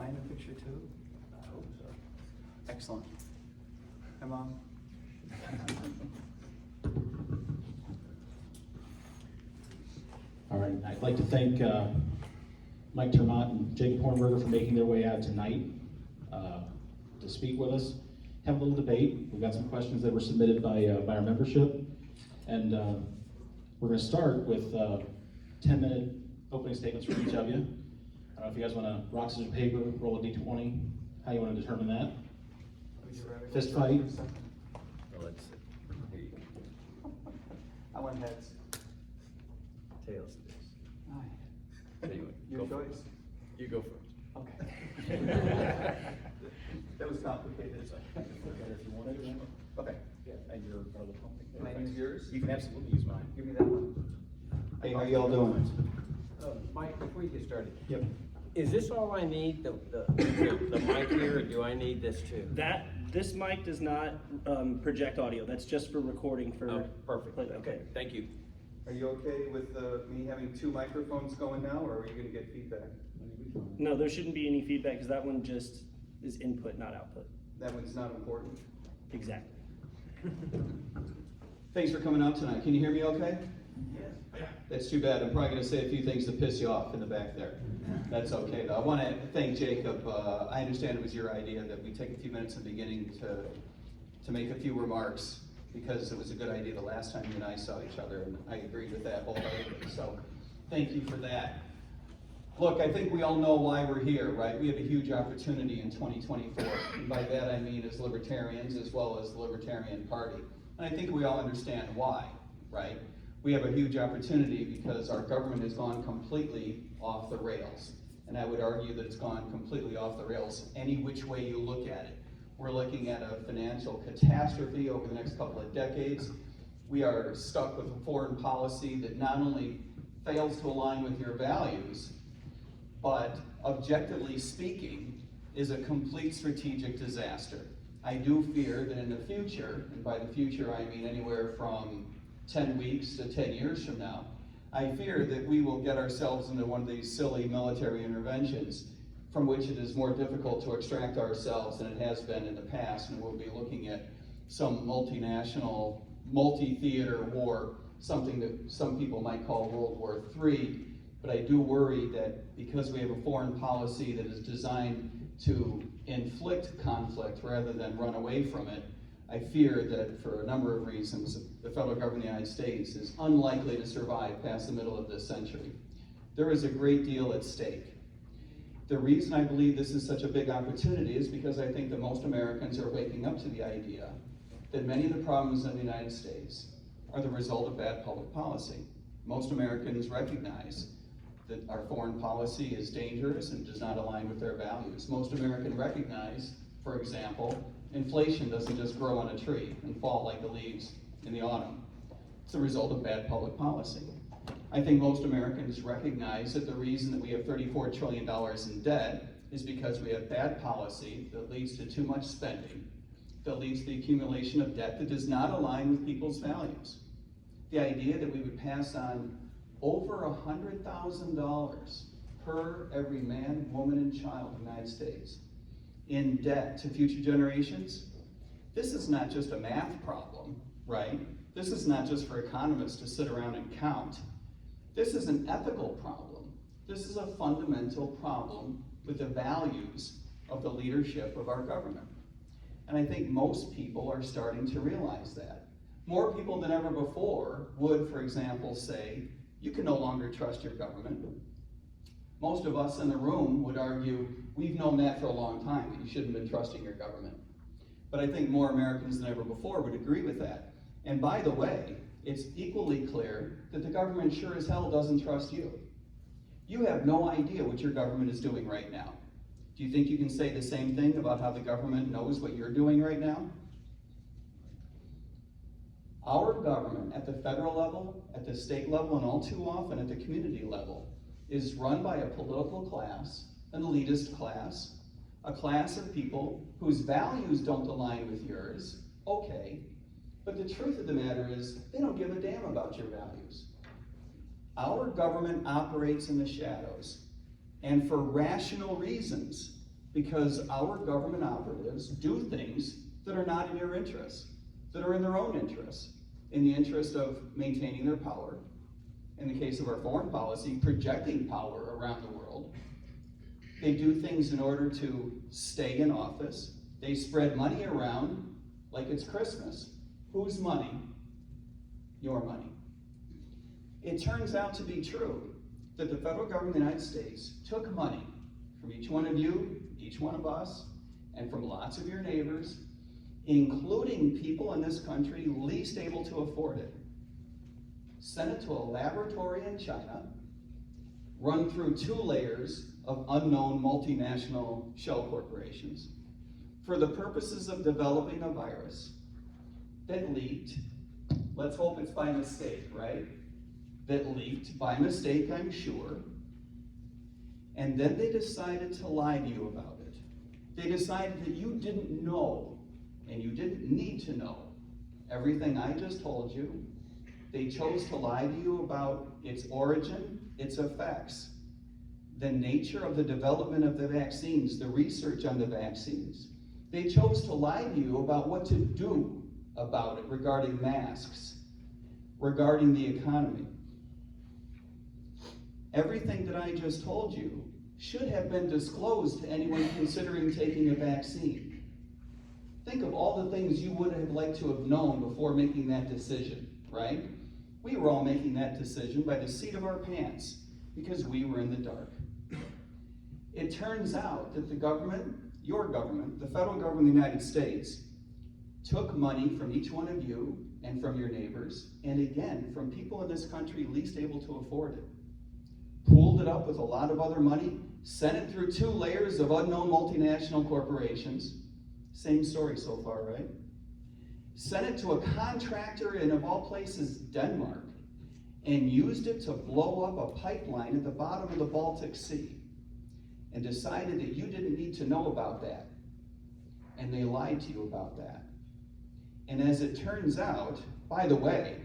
in the picture too? I hope so. Excellent. Hi, Mom. All right, I'd like to thank Mike Maat and Jacob Hornberger for making their way out tonight to speak with us, have a little debate. We've got some questions that were submitted by our membership, and we're going to start with 10-minute opening statements from each of you. I don't know if you guys want to rock, scissors, paper, roll a d20, how you want to determine that. Fist fight. Well, let's see. Here you go. I want heads. Tails it is. Aye. Anyway, Your go choice. first. You go first. Okay. That was complicated. If you want it. Okay. Yeah, and your other Can I use yours? You can absolutely use mine. Give me that one. Hey, how y'all doing? Mike, before you get started, Yep. is this all I need, the mic here, or do I need this too? This mic does not project audio. That's just for recording for. Oh, perfect, playback. okay, thank you. Are you okay with me having two microphones going now, or are you gonna get feedback? No, there shouldn't be any feedback because that one just is input, not output. That one's not important. Exactly. Thanks for coming out tonight. Can you hear me okay? Yes. That's too bad. I'm probably gonna say a few things to piss you off in the back there. That's okay though. I wanna thank Jacob. I understand it was your idea that we take a few minutes in the beginning to make a few remarks, because it was a good idea the last time you and I saw each other, and I agreed with that wholeheartedly. So thank you for that. Look, I think we all know why we're here, right? We have a huge opportunity in 2024. And by that I mean as libertarians as well as the Libertarian Party. And I think we all understand why, right? We have a huge opportunity because our government has gone completely off the rails. And I would argue that it's gone completely off the rails any which way you look at it. We're looking at a financial catastrophe over the next couple of decades. We are stuck with a foreign policy that not only fails to align with your values, but objectively speaking, is a complete strategic disaster. I do fear that in the future, and by the future I mean anywhere from 10 weeks to 10 years from now, I fear that we will get ourselves into one of these silly military interventions from which it is more difficult to extract ourselves than it has been in the past, and we'll be looking at some multinational, multi-theater war, something that some people might call World War III. But I do worry that because we have a foreign policy that is designed to inflict conflict rather than run away from it, I fear that for a number of reasons, the federal government of the United States is unlikely to survive past the middle of this century. There is a great deal at stake. The reason I believe this is such a big opportunity is because I think that most Americans are waking up to the idea that many of the problems in the United States are the result of bad public policy. Most Americans recognize that our foreign policy is dangerous and does not align with their values. Most Americans recognize, for example, inflation doesn't just grow on a tree and fall like the leaves in the autumn. It's the result of bad public policy. I think most Americans recognize that the reason that we have $34 trillion in debt is because we have bad policy that leads to too much spending, that leads to the accumulation of debt that does not align with people's values. The idea that we would pass on over $100,000 per every man, woman, and child in the United States in debt to future generations, this is not just a math problem, right? This is not just for economists to sit around and count. This is an ethical problem. This is a fundamental problem with the values of the leadership of our government. And I think most people are starting to realize that. More people than ever before would, for example, say, you can no longer trust your government. Most of us in the room would argue, we've known that for a long time, that you shouldn't have been trusting your government. But I think more Americans than ever before would agree with that. And by the way, it's equally clear that the government sure as hell doesn't trust you. You have no idea what your government is doing right now. Do you think you can say the same thing about how the government knows what you're doing right now? Our government at the federal level, at the state level, and all too often at the community level, is run by a political class, an elitist class, a class of people whose values don't align with yours, okay, but the truth of the matter is they don't give a damn about your values. Our government operates in the shadows, and for rational reasons, because our government operatives do things that are not in your interests, that are in their own interests, in the interest of maintaining their power. In the case of our foreign policy, projecting power around the world. They do things in order to stay in office. They spread money around like it's Christmas. Whose money? Your money. It turns out to be true that the federal government of the United States took money from each one of you, each one of us, and from lots of your neighbors, including people in this country least able to afford it, sent it to a laboratory in China, run through 2 layers of unknown multinational shell corporations for the purposes of developing a virus that leaked. Let's hope it's by mistake, right? That leaked by mistake, I'm sure. And then they decided to lie to you about it. They decided that you didn't know, and you didn't need to know everything I just told you. They chose to lie to you about its origin, its effects, the nature of the development of the vaccines, the research on the vaccines. They chose to lie to you about what to do about it regarding masks, regarding the economy. Everything that I just told you should have been disclosed to anyone considering taking a vaccine. Think of all the things you would have liked to have known before making that decision, right? We were all making that decision by the seat of our pants because we were in the dark. It turns out that the government, your government, the federal government of the United States, took money from each one of you and from your neighbors, and again, from people in this country least able to afford it. Pooled it up with a lot of other money, sent it through 2 layers of unknown multinational corporations. Same story so far, right? Sent it to a contractor in, of all places, Denmark, and used it to blow up a pipeline at the bottom of the Baltic Sea, and decided that you didn't need to know about that. And they lied to you about that. And as it turns out, by the way,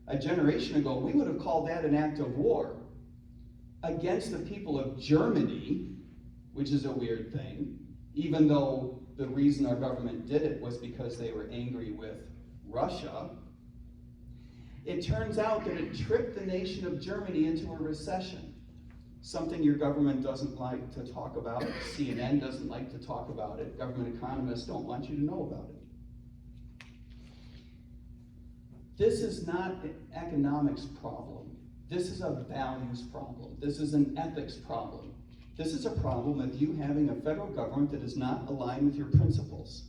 a generation ago, we would have called that an act of war against the people of Germany, which is a weird thing, even though the reason our government did it was because they were angry with Russia. It turns out that it tripped the nation of Germany into a recession, something your government doesn't like to talk about, CNN doesn't like to talk about it, government economists don't want you to know about it. This is not an economics problem. This is a values problem. This is an ethics problem. This is a problem of you having a federal government that is not aligned with your principles.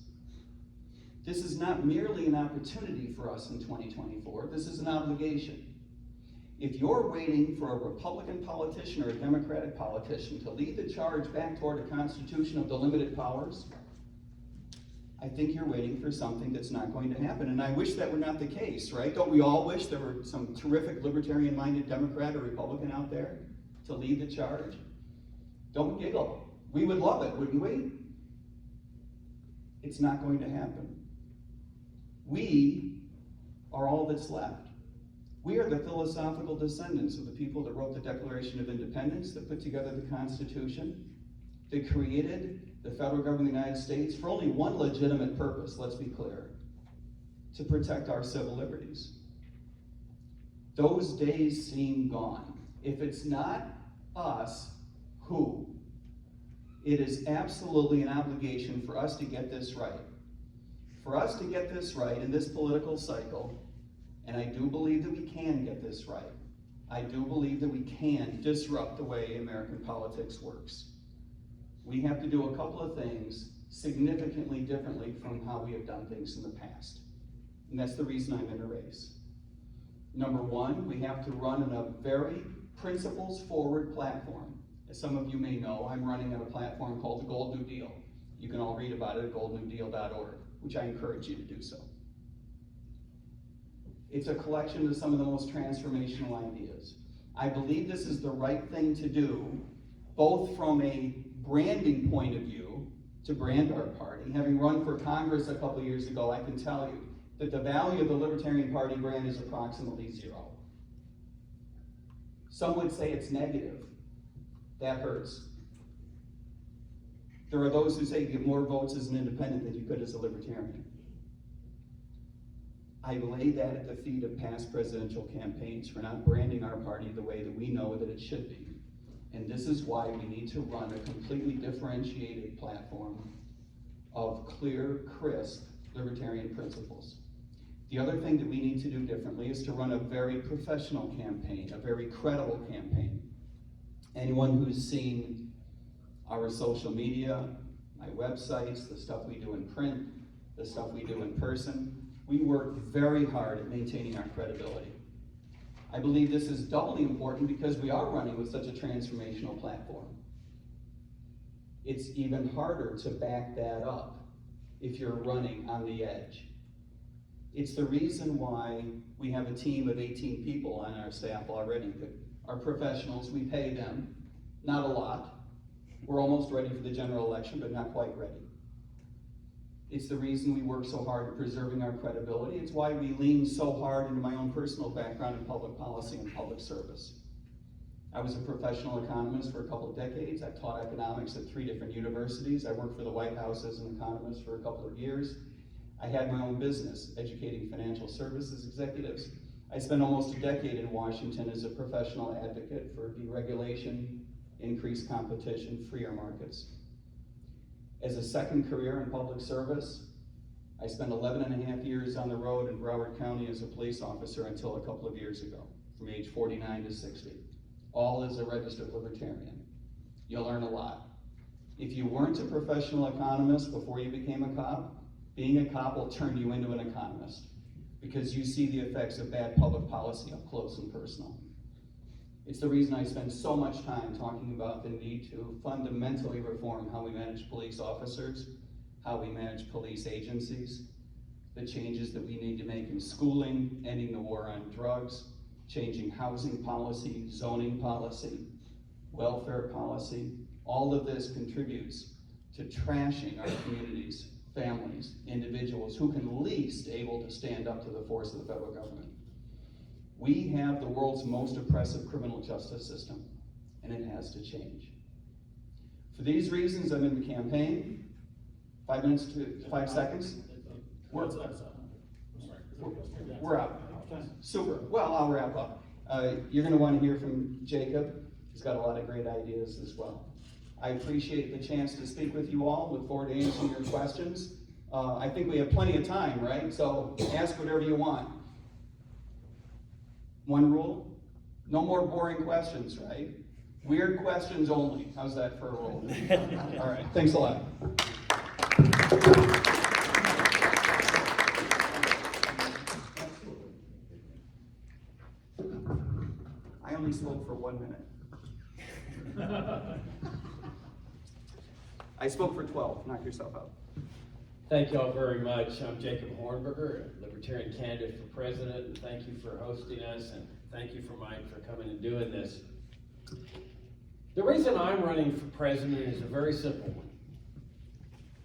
This is not merely an opportunity for us in 2024. This is an obligation. If you're waiting for a Republican politician or a Democratic politician to lead the charge back toward a constitution of the limited powers, I think you're waiting for something that's not going to happen. And I wish that were not the case, right? Don't we all wish there were some terrific libertarian-minded Democrat or Republican out there to lead the charge? Don't giggle. We would love it, wouldn't we? It's not going to happen. We are all that's left. We are the philosophical descendants of the people that wrote the Declaration of Independence, that put together the Constitution, that created the federal government of the United States for only one legitimate purpose, let's be clear, to protect our civil liberties. Those days seem gone. If it's not us, who? It is absolutely an obligation for us to get this right. For us to get this right in this political cycle, and I do believe that we can get this right. I do believe that we can disrupt the way American politics works. We have to do a couple of things significantly differently from how we have done things in the past. And that's the reason I'm in a race. Number one, we have to run in a very principles-forward platform. As some of you may know, I'm running on a platform called the Gold New Deal. You can all read about it at goldnewdeal.org, which I encourage you to do so. It's a collection of some of the most transformational ideas. I believe this is the right thing to do, both from a branding point of view, to brand our party. Having run for Congress a couple years ago, I can tell you that the value of the Libertarian Party brand is approximately 0. Some would say it's negative. That hurts. There are those who say you get more votes as an independent than you could as a libertarian. I lay that at the feet of past presidential campaigns for not branding our party the way that we know that it should be. And this is why we need to run a completely differentiated platform of clear, crisp libertarian principles. The other thing that we need to do differently is to run a very professional campaign, a very credible campaign. Anyone who's seen our social media, my websites, the stuff we do in print, the stuff we do in person, we work very hard at maintaining our credibility. I believe this is doubly important because we are running with such a transformational platform. It's even harder to back that up if you're running on the edge. It's the reason why we have a team of 18 people on our staff already that are professionals. We pay them, not a lot. We're almost ready for the general election, but not quite ready. It's the reason we work so hard at preserving our credibility. It's why we lean so hard into my own personal background in public policy and public service. I was a professional economist for a couple of decades. I taught economics at 3 different universities. I worked for the White House as an economist for a couple of years. I had my own business, educating financial services executives. I spent almost a decade in Washington as a professional advocate for deregulation, increased competition, freer markets. As a second career in public service, I spent 11.5 years on the road in Broward County as a police officer until a couple of years ago, from age 49 to 60, all as a registered libertarian. You'll learn a lot. If you weren't a professional economist before you became a cop, being a cop will turn you into an economist because you see the effects of bad public policy up close and personal. It's the reason I spend so much time talking about the need to fundamentally reform how we manage police officers, how we manage police agencies, the changes that we need to make in schooling, ending the war on drugs, changing housing policy, zoning policy, welfare policy. All of this contributes to trashing our communities, families, individuals who can least able to stand up to the force of the federal government. We have the world's most oppressive criminal justice system, and it has to change. For these reasons, I'm in the campaign. 5 minutes to 5 seconds. We're out. Super. Well, I'll wrap up. You're going to want to hear from Jacob. He's got a lot of great ideas as well. I appreciate the chance to speak with you all. Look forward to answering your questions. I think we have plenty of time, right? So ask whatever you want. One rule, no more boring questions, right? Weird questions only. How's that for a rule? All right, thanks a lot. I only spoke for 1 minute. I spoke for 12, knock yourself out. Thank you all very much. I'm Jacob Hornberger, a Libertarian candidate for president, and thank you for hosting us, and thank you for Mike for coming and doing this. The reason I'm running for president is a very simple one.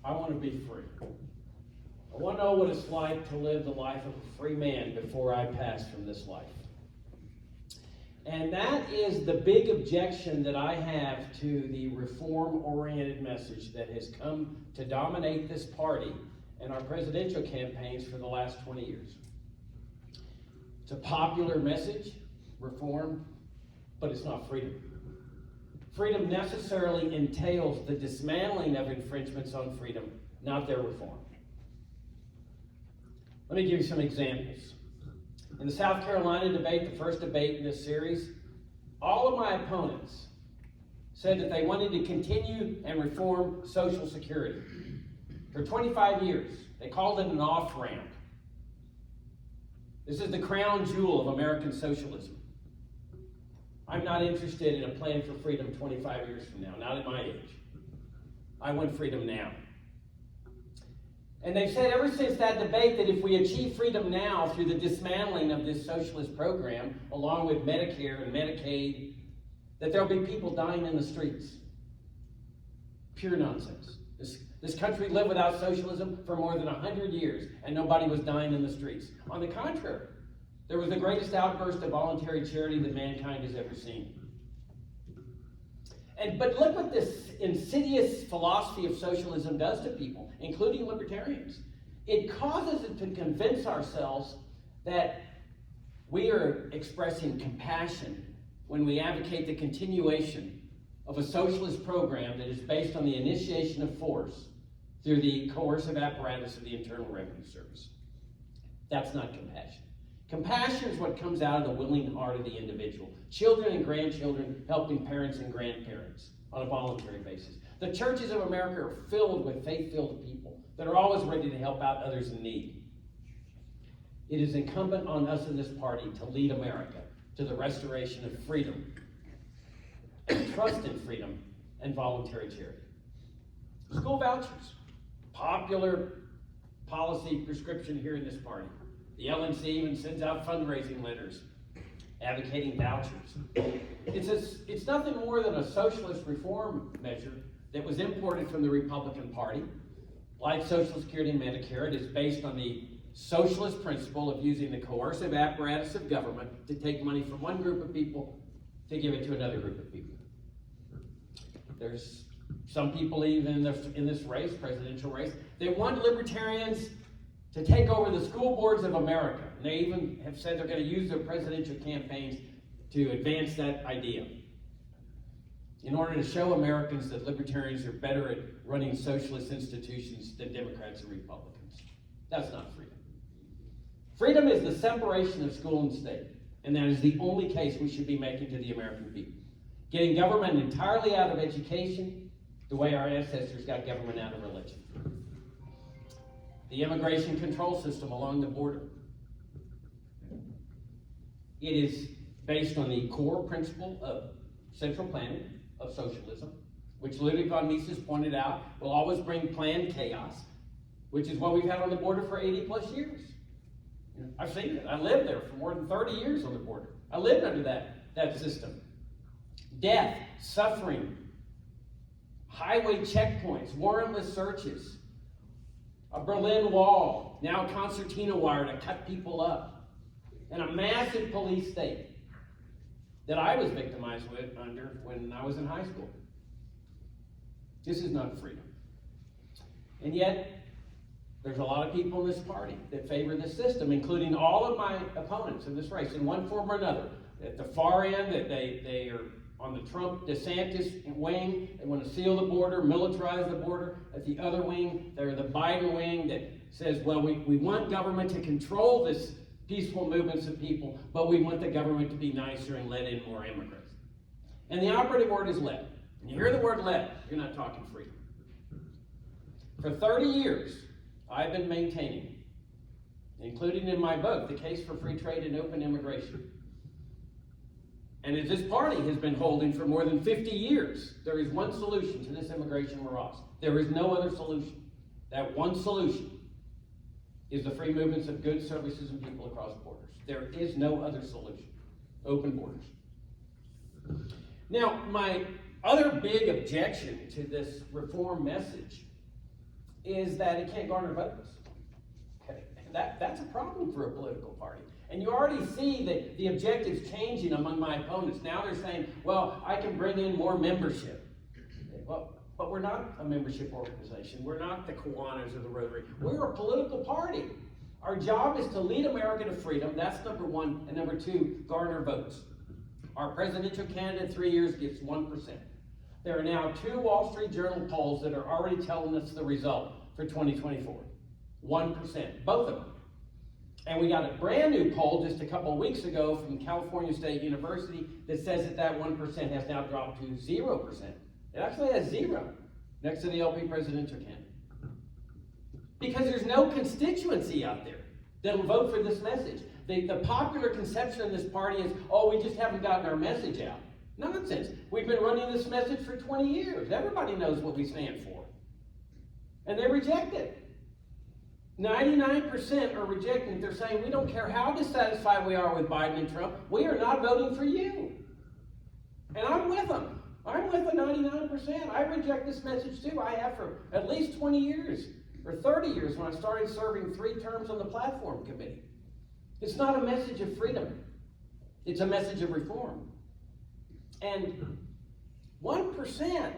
I want to be free. I want to know what it's like to live the life of a free man before I pass from this life. And that is the big objection that I have to the reform-oriented message that has come to dominate this party and our presidential campaigns for the last 20 years. It's a popular message, reform, but it's not freedom. Freedom necessarily entails the dismantling of infringements on freedom, not their reform. Let me give you some examples. In the South Carolina debate, the first debate in this series, all of my opponents said that they wanted to continue and reform Social Security. For 25 years, they called it an off-ramp. This is the crown jewel of American socialism. I'm not interested in a plan for freedom 25 years from now, not at my age. I want freedom now. And they've said ever since that debate that if we achieve freedom now through the dismantling of this socialist program, along with Medicare and Medicaid, that there'll be people dying in the streets. Pure nonsense. This country lived without socialism for more than 100 years, and nobody was dying in the streets. On the contrary, there was the greatest outburst of voluntary charity that mankind has ever seen. But look what this insidious philosophy of socialism does to people, including libertarians. It causes us to convince ourselves that we are expressing compassion when we advocate the continuation of a socialist program that is based on the initiation of force through the coercive apparatus of the Internal Revenue Service. That's not compassion. Compassion is what comes out of the willing heart of the individual. Children and grandchildren helping parents and grandparents on a voluntary basis. The churches of America are filled with faith-filled people that are always ready to help out others in need. It is incumbent on us in this party to lead America to the restoration of freedom and trust in freedom and voluntary charity. School vouchers, popular policy prescription here in this party. The LNC even sends out fundraising letters advocating vouchers. It's nothing more than a socialist reform measure that was imported from the Republican Party. Like Social Security and Medicare, it is based on the socialist principle of using the coercive apparatus of government to take money from one group of people to give it to another group of people. There's some people even in this race, presidential race, they want libertarians to take over the school boards of America. And they even have said they're going to use their presidential campaigns to advance that idea in order to show Americans that libertarians are better at running socialist institutions than Democrats and Republicans. That's not freedom. Freedom is the separation of school and state, and that is the only case we should be making to the American people. Getting government entirely out of education, the way our ancestors got government out of religion. The immigration control system along the border. It is based on the core principle of central planning, of socialism, which Ludwig von Mises pointed out will always bring planned chaos, which is what we've had on the border for 80 plus years. I've seen it. I lived there for more than 30 years on the border. I lived under that system. Death, suffering, highway checkpoints, warrantless searches, a Berlin Wall, now concertina wire to cut people up, and a massive police state that I was victimized under when I was in high school. This is not freedom. And yet, there's a lot of people in this party that favor this system, including all of my opponents in this race, in one form or another. At the far end, that they are on the Trump DeSantis wing, they want to seal the border, militarize the border. At the other wing, they're the Biden wing that says, well, we want government to control this peaceful movements of people, but we want the government to be nicer and let in more immigrants. And the operative word is let. When you hear the word let, you're not talking freedom. For 30 years, I've been maintaining, including in my book, the case for free trade and open immigration. And as this party has been holding for more than 50 years, there is one solution to this immigration morass. There is no other solution. That one solution is the free movements of goods, services, and people across borders. There is no other solution. Open borders. Now, my other big objection to this reform message is that it can't garner votes. Okay. That's a problem for a political party. And you already see that the objectives changing among my opponents. Now they're saying, well, I can bring in more membership. Well, but we're not a membership organization. We're not the Kiwanis or the Rotary. We're a political party. Our job is to lead America to freedom. That's number one. And number two, garner votes. Our presidential candidate 3 years gets 1%. There are now 2 Wall Street Journal polls that are already telling us the result for 2024. 1%, both of them. And we got a brand new poll just a couple of weeks ago from California State University that says that 1% has now dropped to 0%. It actually has 0 next to the LP presidential candidate. Because there's no constituency out there that will vote for this message. The popular conception of this party is, oh, we just haven't gotten our message out. Nonsense. We've been running this message for 20 years. Everybody knows what we stand for. And they reject it. 99% are rejecting it. They're saying, we don't care how dissatisfied we are with Biden and Trump, we are not voting for you. And I'm with them. I'm with the 99%. I reject this message too. I have for at least 20 years, or 30 years when I started serving 3 terms on the platform committee. It's not a message of freedom. It's a message of reform. And 1%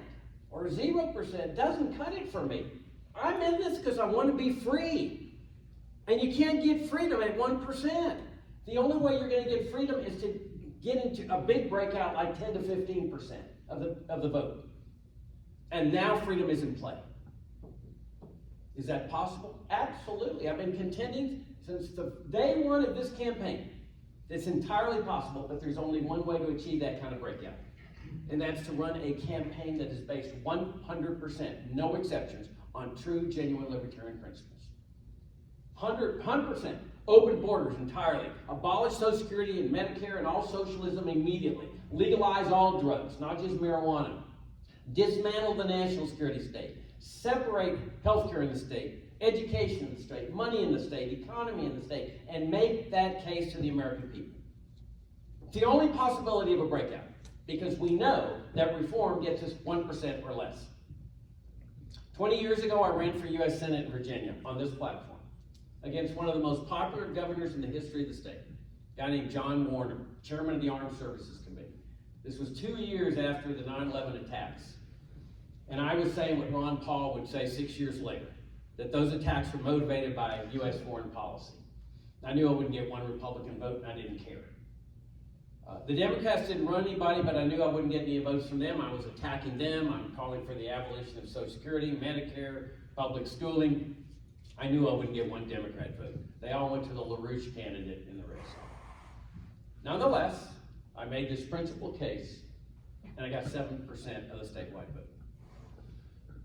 or 0% doesn't cut it for me. I'm in this because I want to be free. And you can't get freedom at 1%. The only way you're going to get freedom is to get into a big breakout like 10 to 15% of the vote. And now freedom is in play. Is that possible? Absolutely. I've been contending since the day one of this campaign. It's entirely possible, but there's only one way to achieve that kind of breakout. And that's to run a campaign that is based 100%, no exceptions, on true, genuine libertarian principles. 100%. Open borders entirely. Abolish Social Security and Medicare and all socialism immediately. Legalize all drugs, not just marijuana. Dismantle the national security state. Separate healthcare in the state, education in the state, money in the state, economy in the state, and make that case to the American people. It's the only possibility of a breakout, because we know that reform gets us 1% or less. 20 years ago, I ran for U.S. Senate in Virginia on this platform against one of the most popular governors in the history of the state, a guy named John Warner, chairman of the Armed Services Committee. This was 2 years after the 9/11 attacks. And I was saying what Ron Paul would say 6 years later, that those attacks were motivated by U.S. foreign policy. I knew I wouldn't get one Republican vote, and I didn't care. The Democrats didn't run anybody, but I knew I wouldn't get any votes from them. I was attacking them. I'm calling for the abolition of Social Security, Medicare, public schooling. I knew I wouldn't get one Democrat vote. They all went to the LaRouche candidate in the race. Nonetheless, I made this principal case, and I got 7% of the statewide vote.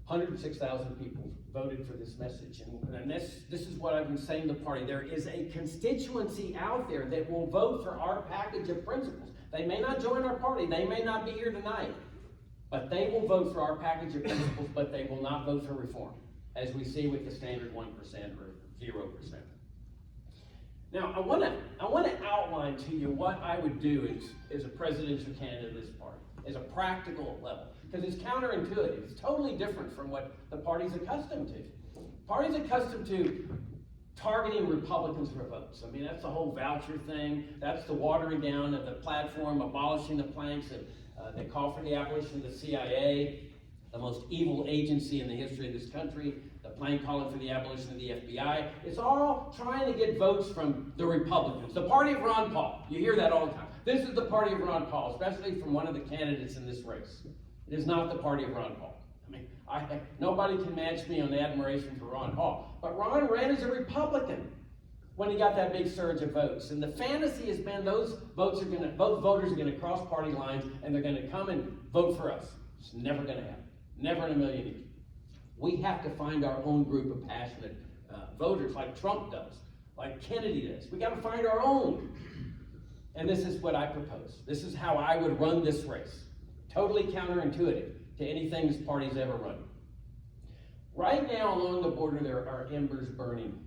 106,000 people voted for this message, and this is what I've been saying to the party. There is a constituency out there that will vote for our package of principles. They may not join our party, they may not be here tonight, but they will vote for our package of principles, but they will not vote for reform, as we see with the standard 1% or 0%. Now, I want to outline to you what I would do as a presidential candidate of this party, as a practical level. Because it's counterintuitive. It's totally different from what the party's accustomed to. The party's accustomed to targeting Republicans for votes. I mean, that's the whole voucher thing. That's the watering down of the platform, abolishing the planks. They call for the abolition of the CIA, the most evil agency in the history of this country. The plank calling for the abolition of the FBI. It's all trying to get votes from the Republicans. The party of Ron Paul. You hear that all the time. This is the party of Ron Paul, especially from one of the candidates in this race. It is not the party of Ron Paul. I mean, nobody can match me on admiration for Ron Paul. But Ron ran as a Republican when he got that big surge of votes. And the fantasy has been both voters are going to cross party lines and they're going to come and vote for us. It's never going to happen. Never in a million years. We have to find our own group of passionate voters like Trump does, like Kennedy does. We got to find our own. And this is what I propose. This is how I would run this race. Totally counterintuitive to anything this party's ever run. Right now along the border there are embers burning.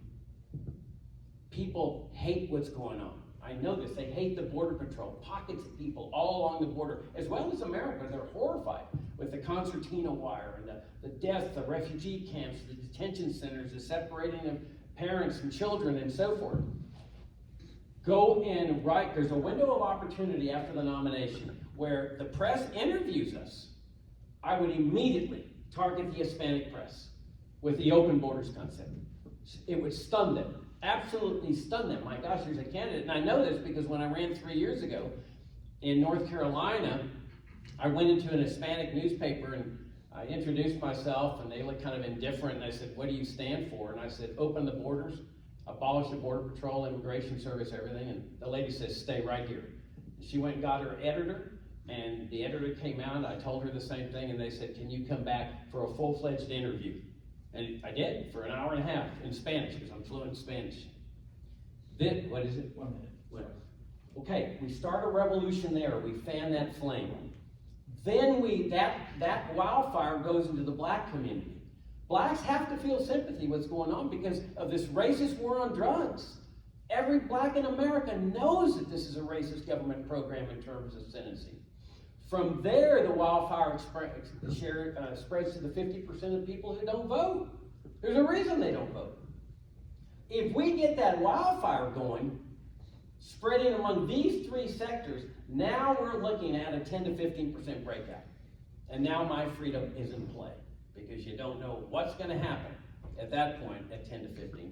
People hate what's going on. I know this. They hate the Border Patrol. Pockets of people all along the border, as well as America. They're horrified with the concertina wire and the death, the refugee camps, the detention centers, the separating of parents and children and so forth. Go in right. There's a window of opportunity after the nomination where the press interviews us. I would immediately target the Hispanic press with the open borders concept. It would stun them, absolutely stun them. My gosh, there's a candidate, and I know this because when I ran 3 years ago in North Carolina, I went into an Hispanic newspaper and I introduced myself, and they looked kind of indifferent, and I said, "What do you stand for?" And I said, "Open the borders, abolish the Border Patrol, Immigration Service, everything." And the lady says, "Stay right here." She went and got her editor, and the editor came out. I told her the same thing, and they said, "Can you come back for a full-fledged interview?" And I did for an hour and a half in Spanish, because I'm fluent in Spanish. Then, what is it? 1 minute. Well, okay, we start a revolution there. We fan that flame. Then that wildfire goes into the black community. Blacks have to feel sympathy what's going on because of this racist war on drugs. Every black in America knows that this is a racist government program in terms of sentencing. From there, the wildfire spreads to the 50% of people who don't vote. There's a reason they don't vote. If we get that wildfire going, spreading among these three sectors, now we're looking at a 10 to 15% breakout. And now my freedom is in play, because you don't know what's gonna happen at that point at 10 to 15%.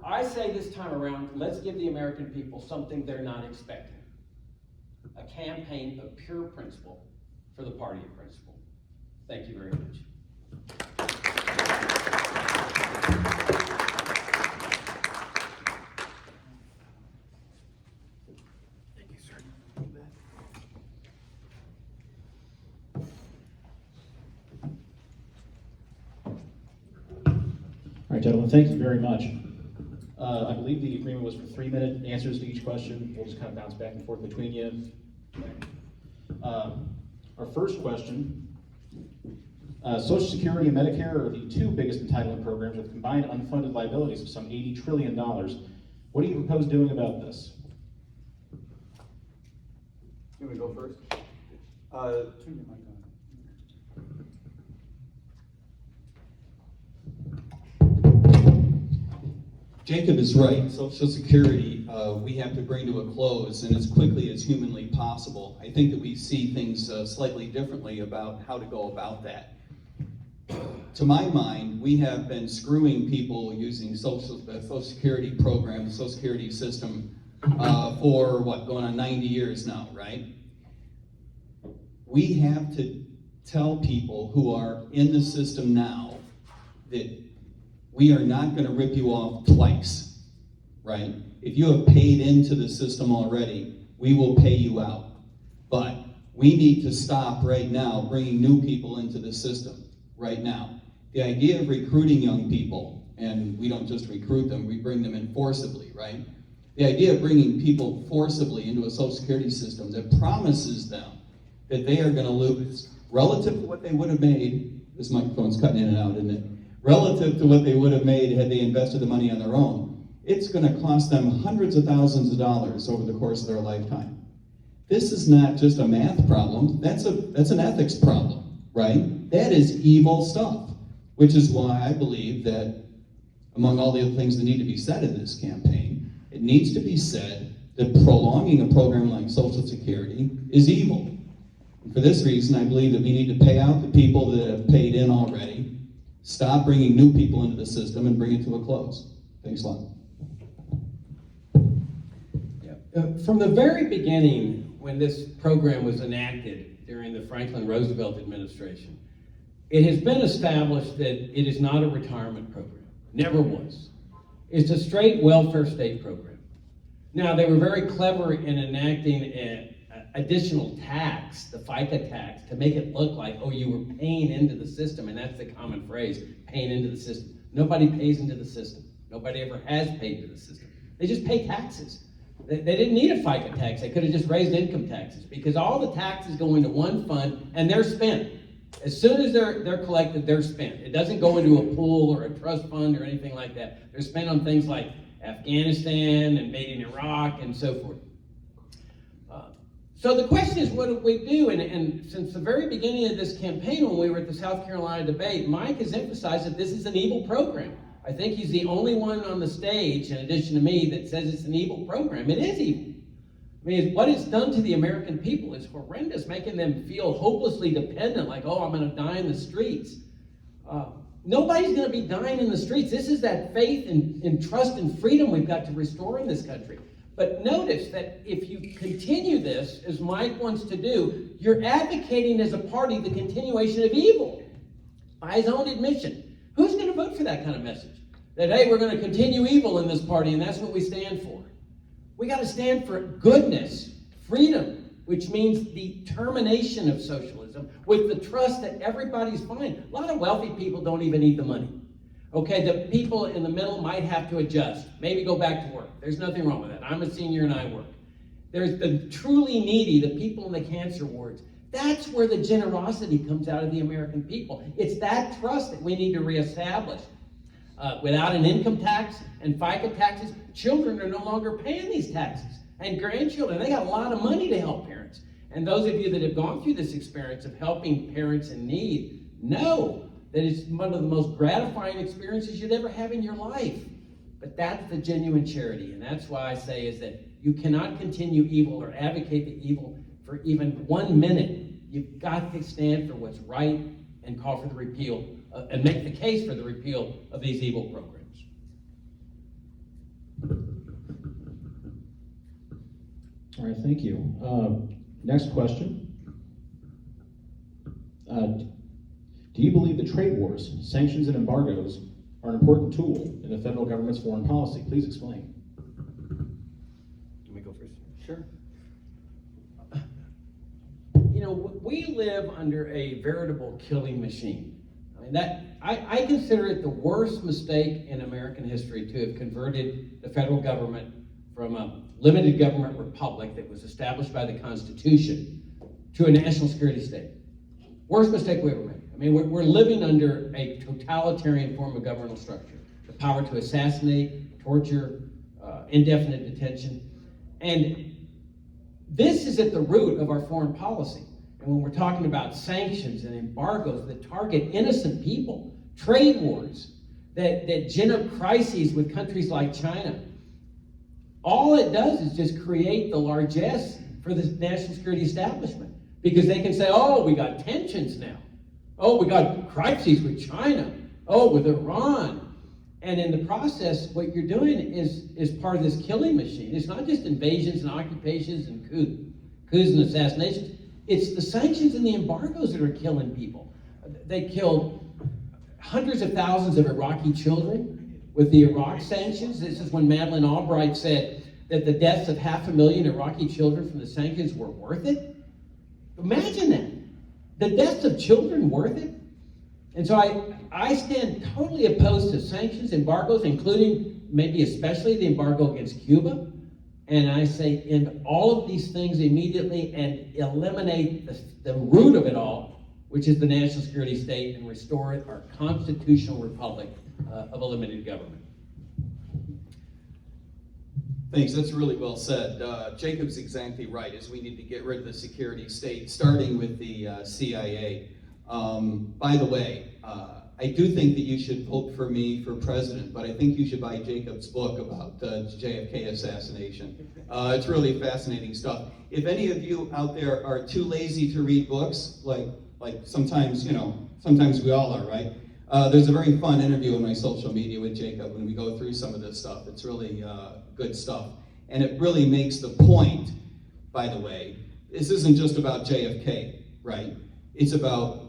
I say this time around, let's give the American people something they're not expecting. A campaign of pure principle for the party of principle. Thank you very much. All right, gentlemen, thank you very much. I believe the agreement was for 3-minute answers to each question. We'll just kind of bounce back and forth between you. Our first question, Social Security and Medicare are the two biggest entitlement programs with combined unfunded liabilities of some $80 trillion. What do you propose doing about this? You want me to go first? Turn your mic on. Jacob is right. Social Security, we have to bring to a close, and as quickly as humanly possible. I think that we see things slightly differently about how to go about that. To my mind, we have been screwing people using the Social Security program, the Social Security system, for what, going on 90 years now, right? We have to tell people who are in the system now that we are not going to rip you off twice, right? If you have paid into the system already, we will pay you out. But we need to stop right now bringing new people into the system right now. The idea of recruiting young people, and we don't just recruit them, we bring them in forcibly, right? The idea of bringing people forcibly into a Social Security system that promises them that they are going to lose relative to what they would have made. This microphone's cutting in and out, isn't it? Relative to what they would have made had they invested the money on their own, it's going to cost them hundreds of thousands of dollars over the course of their lifetime. This is not just a math problem, that's an ethics problem, right? That is evil stuff, which is why I believe that among all the other things that need to be said in this campaign, it needs to be said that prolonging a program like Social Security is evil. And for this reason, I believe that we need to pay out the people that have paid in already, stop bringing new people into the system, and bring it to a close. Thanks a lot. From the very beginning, when this program was enacted during the Franklin Roosevelt administration, it has been established that it is not a retirement program. Never was. It's a straight welfare state program. Now, they were very clever in enacting an additional tax, the FICA tax, to make it look like, oh, you were paying into the system, and that's the common phrase, paying into the system. Nobody pays into the system. Nobody ever has paid into the system. They just pay taxes. They didn't need a FICA tax. They could have just raised income taxes, because all the taxes go into one fund and they're spent. As soon as they're collected, they're spent. It doesn't go into a pool or a trust fund or anything like that. They're spent on things like Afghanistan and made in Iraq and so forth. So the question is, what do we do? And since the very beginning of this campaign, when we were at the South Carolina debate, Mike has emphasized that this is an evil program. I think he's the only one on the stage, in addition to me, that says it's an evil program. It is evil. I mean, what it's done to the American people is horrendous, making them feel hopelessly dependent, like, oh, I'm going to die in the streets. Nobody's going to be dying in the streets. This is that faith and trust and freedom we've got to restore in this country. But notice that if you continue this, as Mike wants to do, you're advocating as a party the continuation of evil, by his own admission. Who's going to vote for that kind of message? That, hey, we're going to continue evil in this party, and that's what we stand for. We got to stand for goodness, freedom, which means the termination of socialism with the trust that everybody's fine. A lot of wealthy people don't even need the money. Okay, the people in the middle might have to adjust, maybe go back to work. There's nothing wrong with that. I'm a senior and I work. There's the truly needy, the people in the cancer wards. That's where the generosity comes out of the American people. It's that trust that we need to reestablish. Without an income tax and FICA taxes, children are no longer paying these taxes. And grandchildren, they got a lot of money to help parents. And those of you that have gone through this experience of helping parents in need know that it's one of the most gratifying experiences you'd ever have in your life. But that's the genuine charity. And that's why I say is that you cannot continue evil or advocate the evil for even 1 minute you've got to stand for what's right and call for the repeal, and make the case for the repeal of these evil programs. All right, thank you. Next question. Do you believe that trade wars, sanctions, and embargoes are an important tool in the federal government's foreign policy? Please explain. Let me go first. Sure. You know, we live under a veritable killing machine. I mean, I consider it the worst mistake in American history to have converted the federal government from a limited government republic that was established by the Constitution to a national security state. Worst mistake we ever made. I mean, we're living under a totalitarian form of governmental structure. The power to assassinate, torture, indefinite detention. And this is at the root of our foreign policy. And when we're talking about sanctions and embargoes that target innocent people, trade wars that gin up crises with countries like China, all it does is just create the largesse for the national security establishment. Because they can say, oh, we got tensions now. Oh, we got crises with China. Oh, with Iran. And in the process, what you're doing is part of this killing machine. It's not just invasions and occupations and coups and assassinations. It's the sanctions and the embargoes that are killing people. They killed hundreds of thousands of Iraqi children with the Iraq sanctions. This is when Madeleine Albright said that the deaths of 500,000 Iraqi children from the sanctions were worth it. Imagine that. The deaths of children worth it? And so I stand totally opposed to sanctions, embargoes, including maybe especially the embargo against Cuba. And I say end all of these things immediately and eliminate the root of it all, which is the national security state, and restore it our constitutional republic of a limited government. Thanks, that's really well said. Jacob's exactly right, is we need to get rid of the security state, starting with the CIA. By the way, I do think that you should vote for me for president, but I think you should buy Jacob's book about the JFK assassination. It's really fascinating stuff. If any of you out there are too lazy to read books, like sometimes, sometimes we all are, right? There's a very fun interview on my social media with Jacob when we go through some of this stuff. It's really good stuff. And it really makes the point, by the way, this isn't just about JFK, right? It's about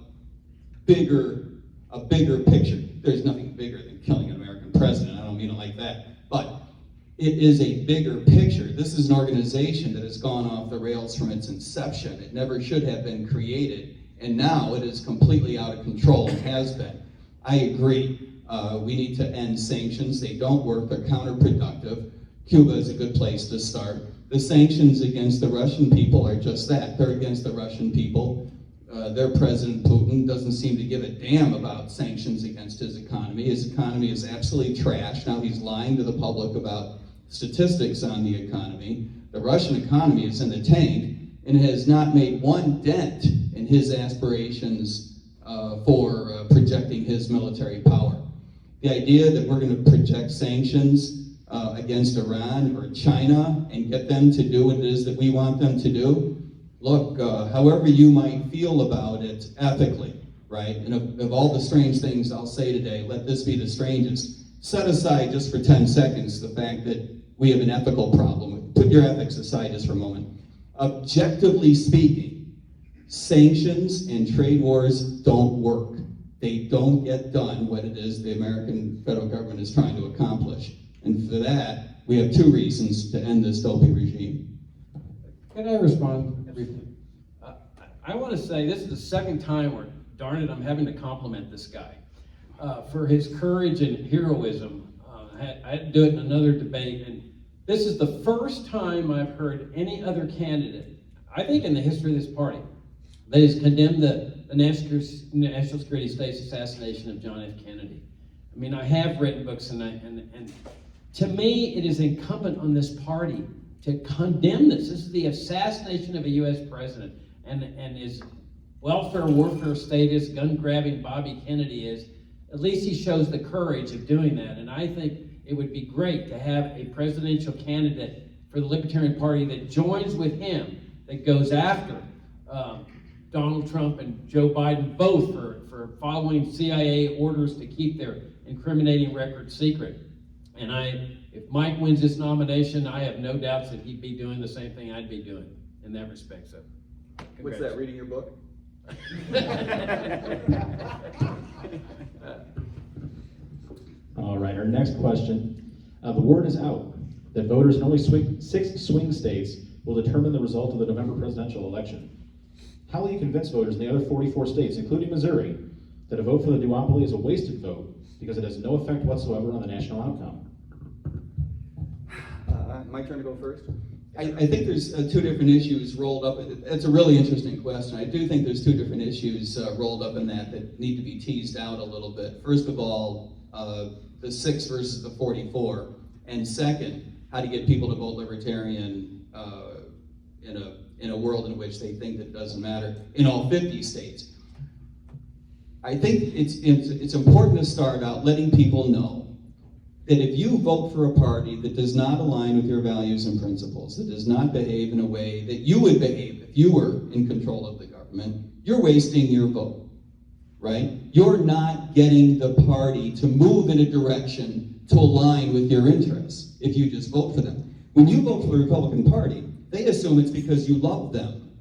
a bigger picture. There's nothing bigger than killing an American president. I don't mean it like that. But it is a bigger picture. This is an organization that has gone off the rails from its inception. It never should have been created. And now it is completely out of control and has been. I agree. We need to end sanctions. They don't work. They're counterproductive. Cuba is a good place to start. The sanctions against the Russian people are just that. They're against the Russian people. Their President Putin doesn't seem to give a damn about sanctions against his economy. His economy is absolutely trash. Now he's lying to the public about statistics on the economy. The Russian economy is in the tank and has not made one dent in his aspirations for projecting his military power. The idea that we're going to project sanctions against Iran or China and get them to do what it is that we want them to do, look, however you might feel about it ethically, right? And of all the strange things I'll say today, let this be the strangest. Set aside just for 10 seconds the fact that we have an ethical problem. Put your ethics aside just for a moment. Objectively speaking, sanctions and trade wars don't work. They don't get done what it is the American federal government is trying to accomplish. And for that, we have two reasons to end this dopey regime. Can I respond briefly? I want to say this is the second time where, darn it, I'm having to compliment this guy for his courage and heroism. I had to do it in another debate, and this is the first time I've heard any other candidate, I think in the history of this party, that has condemned the national security state's assassination of John F. Kennedy. I mean, I have written books, and to me, it is incumbent on this party to condemn this. This is the assassination of a U.S. president, and his welfare warfare status, gun-grabbing Bobby Kennedy is, at least he shows the courage of doing that. And I think it would be great to have a presidential candidate for the Libertarian Party that joins with him, that goes after Donald Trump and Joe Biden both for following CIA orders to keep their incriminating record secret. And if Mike wins this nomination, I have no doubts that he'd be doing the same thing I'd be doing in that respect. So, What's that, reading your book? All right, our next question. The word is out that voters in only 6 swing states will determine the result of the November presidential election. How will you convince voters in the other 44 states, including Missouri, that a vote for the duopoly is a wasted vote because it has no effect whatsoever on the national outcome? My turn to go first? I think there's 2 different issues rolled up. It's a really interesting question. I do think there's 2 different issues rolled up in that need to be teased out a little bit. First of all, the 6 versus the 44. And second, how to get people to vote Libertarian in a world in which they think that it doesn't matter in all 50 states. I think it's important to start out letting people know that if you vote for a party that does not align with your values and principles, that does not behave in a way that you would behave if you were in control of the government, you're wasting your vote, right? You're not getting the party to move in a direction to align with your interests if you just vote for them. When you vote for the Republican Party, they assume it's because you love them.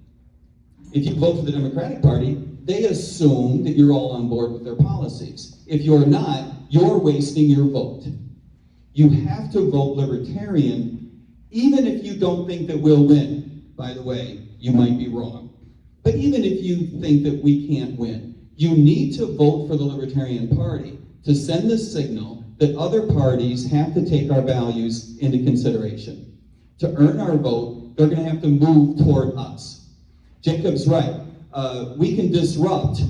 If you vote for the Democratic Party, they assume that you're all on board with their policies. If you're not, you're wasting your vote. You have to vote Libertarian, even if you don't think that we'll win. By the way, you might be wrong. But even if you think that we can't win, you need to vote for the Libertarian Party to send the signal that other parties have to take our values into consideration. To earn our vote, they're going to have to move toward us. Jacob's right. We can disrupt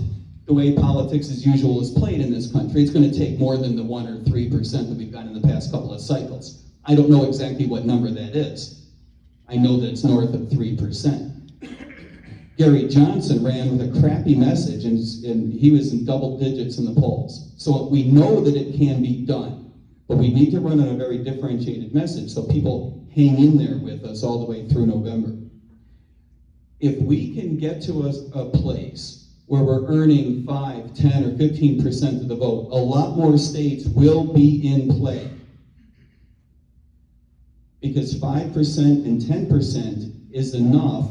the way politics as usual is played in this country. It's going to take more than the 1 or 3% that we've got in the past couple of cycles. I don't know exactly what number that is. I know that it's north of 3%. Gary Johnson ran with a crappy message, and he was in double digits in the polls. So we know that it can be done, but we need to run on a very differentiated message so people hang in there with us all the way through November. If we can get to a place where we're earning 5, 10, or 15% of the vote, a lot more states will be in play. Because 5% and 10% is enough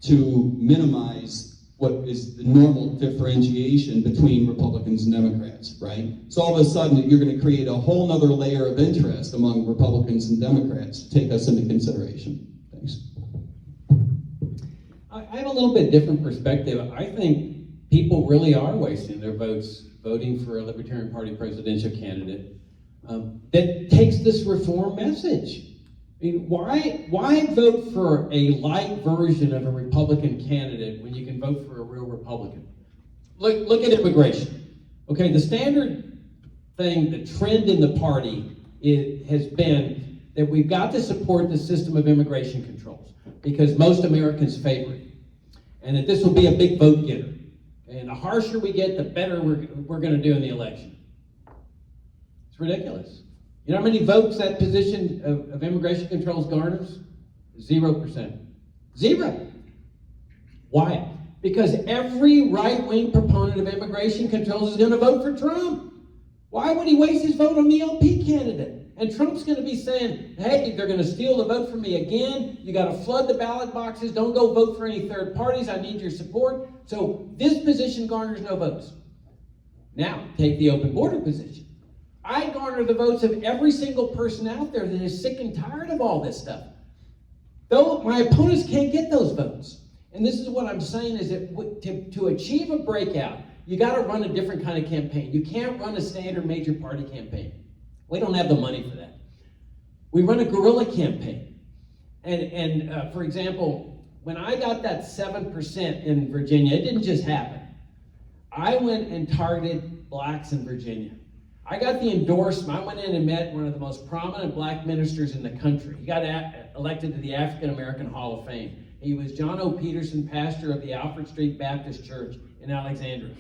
to minimize what is the normal differentiation between Republicans and Democrats, right? So all of a sudden, you're going to create a whole nother layer of interest among Republicans and Democrats to take us into consideration. Thanks. I have a little bit different perspective. I think people really are wasting their votes voting for a Libertarian Party presidential candidate that takes this reform message. I mean, why vote for a light version of a Republican candidate when you can vote for a real Republican? Look at immigration. Okay, the standard thing, the trend in the party has been that we've got to support the system of immigration controls because most Americans favor it, and that this will be a big vote getter. And the harsher we get, the better we're going to do in the election. It's ridiculous. You know how many votes that position of immigration controls garners? 0%. 0. Why? Because every right-wing proponent of immigration controls is going to vote for Trump. Why would he waste his vote on the LP candidate? And Trump's going to be saying, hey, they're going to steal the vote from me again. You got to flood the ballot boxes. Don't go vote for any third parties. I need your support. So this position garners no votes. Now, take the open border position. I garner the votes of every single person out there that is sick and tired of all this stuff. Though my opponents can't get those votes. And this is what I'm saying is that to achieve a breakout, you got to run a different kind of campaign. You can't run a standard major party campaign. We don't have the money for that. We run a guerrilla campaign. And for example, when I got that 7% in Virginia, it didn't just happen. I went and targeted blacks in Virginia. I got the endorsement. I went in and met one of the most prominent black ministers in the country. He got elected to the African American Hall of Fame. He was John O. Peterson, pastor of the Alfred Street Baptist Church in Alexandria.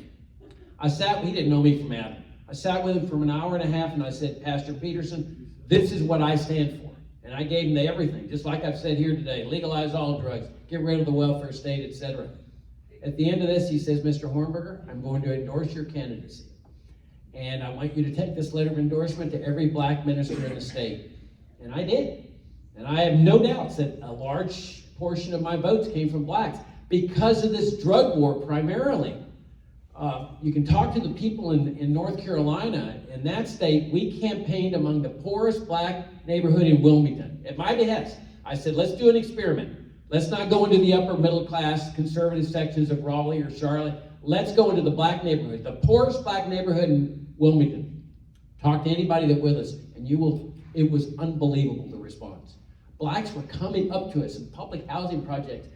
He didn't know me from Adam. I sat with him for an hour and a half and I said, Pastor Peterson, this is what I stand for. And I gave him everything, just like I've said here today. Legalize all drugs, get rid of the welfare state, etc. At the end of this, he says, Mr. Hornberger, I'm going to endorse your candidacy. And I want you to take this letter of endorsement to every black minister in the state. And I did. And I have no doubts that a large portion of my votes came from blacks because of this drug war primarily. You can talk to the people in North Carolina. In that state, we campaigned among the poorest black neighborhood in Wilmington. At my behest, I said, let's do an experiment. Let's not go into the upper middle class conservative sections of Raleigh or Charlotte. Let's go into the black neighborhood, the poorest black neighborhood in Wilmington. Talk to anybody that with us, and it was unbelievable, the response. Blacks were coming up to us in public housing projects.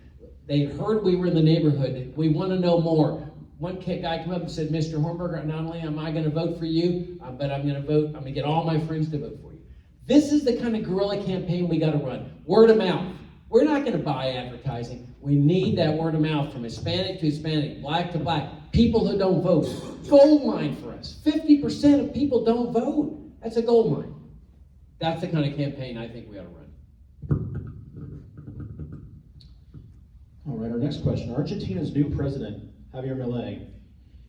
They heard we were in the neighborhood. We want to know more. One guy came up and said, Mr. Hornberger, not only am I going to vote for you, but I'm going to get all my friends to vote for you. This is the kind of guerrilla campaign we got to run. Word of mouth. We're not going to buy advertising. We need that word of mouth from Hispanic to Hispanic, black to black. People who don't vote. Gold mine for us. 50% of people don't vote. That's a gold mine. That's the kind of campaign I think we ought to run. All right, our next question. Argentina's new president, Javier Milei,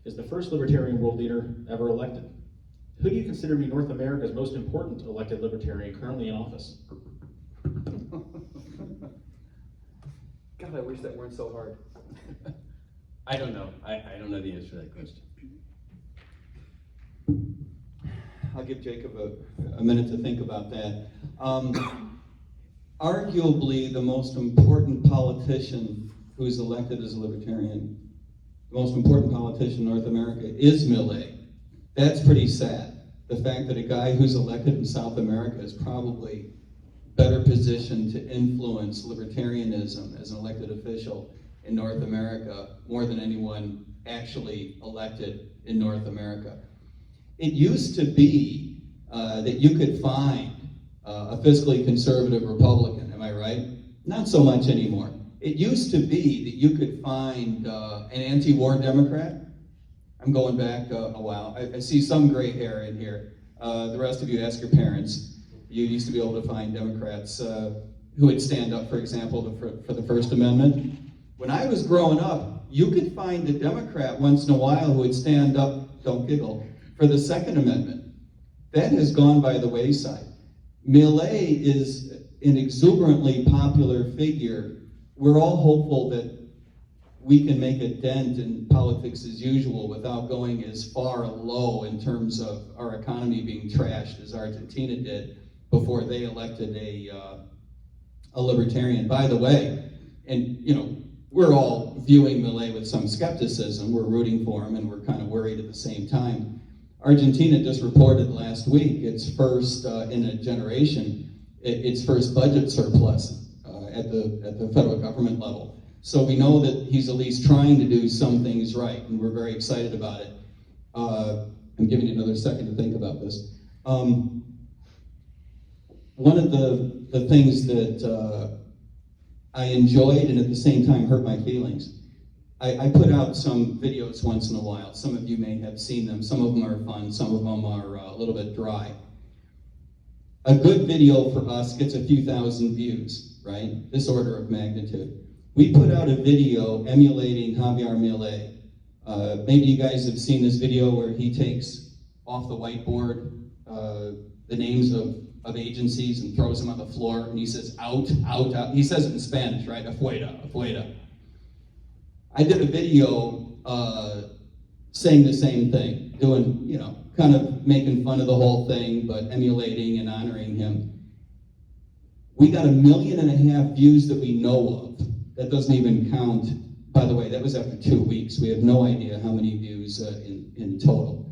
is the first libertarian world leader ever elected. Who do you consider to be North America's most important elected libertarian currently in office? God, I wish that weren't so hard. I don't know. I don't know the answer to that question. I'll give Jacob a minute to think about that. Arguably, the most important politician who's elected as a libertarian, the most important politician in North America is Milei. That's pretty sad. The fact that a guy who's elected in South America is probably better positioned to influence libertarianism as an elected official in North America more than anyone actually elected in North America. It used to be that you could find a fiscally conservative Republican, am I right? Not so much anymore. It used to be that you could find an anti-war Democrat. I'm going back a while. I see some gray hair in here. The rest of you, ask your parents. You used to be able to find Democrats who would stand up, for example, for the First Amendment. When I was growing up, you could find a Democrat once in a while who would stand up, don't giggle, for the Second Amendment. That has gone by the wayside. Milei is an exuberantly popular figure. We're all hopeful that we can make a dent in politics as usual without going as far low in terms of our economy being trashed as Argentina did before they elected a libertarian. By the way, and we're all viewing Milei with some skepticism. We're rooting for him and we're kind of worried at the same time. Argentina just reported last week its first in a generation, its first budget surplus at the federal government level. So we know that he's at least trying to do some things right, and we're very excited about it. I'm giving you another second to think about this. One of the things that I enjoyed and at the same time hurt my feelings, I put out some videos once in a while. Some of you may have seen them. Some of them are fun. Some of them are a little bit dry. A good video for us gets a few thousand views, right? This order of magnitude. We put out a video emulating Javier Milei. Maybe you guys have seen this video where he takes off the whiteboard the names of agencies and throws them on the floor, and he says, out, out, out. He says it in Spanish, right? Afuera, afuera. I did a video saying the same thing, doing, kind of making fun of the whole thing, but emulating and honoring him. We got 1.5 million views that we know of. That doesn't even count, by the way, that was after 2 weeks. We have no idea how many views in total.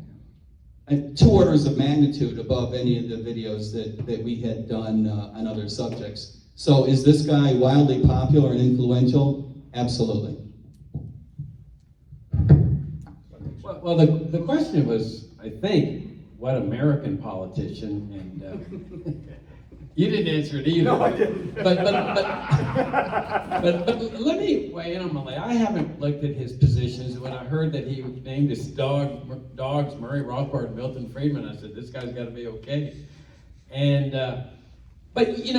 2 orders of magnitude above any of the videos that we had done on other subjects. So is this guy wildly popular and influential? Absolutely. Well, the question was, I think, what American politician, and you didn't answer it either. No, I didn't. But let me weigh in on Milei. I haven't looked at his positions. When I heard that he named his dogs Murray Rothbard and Milton Friedman, I said, this guy's got to be okay. And but he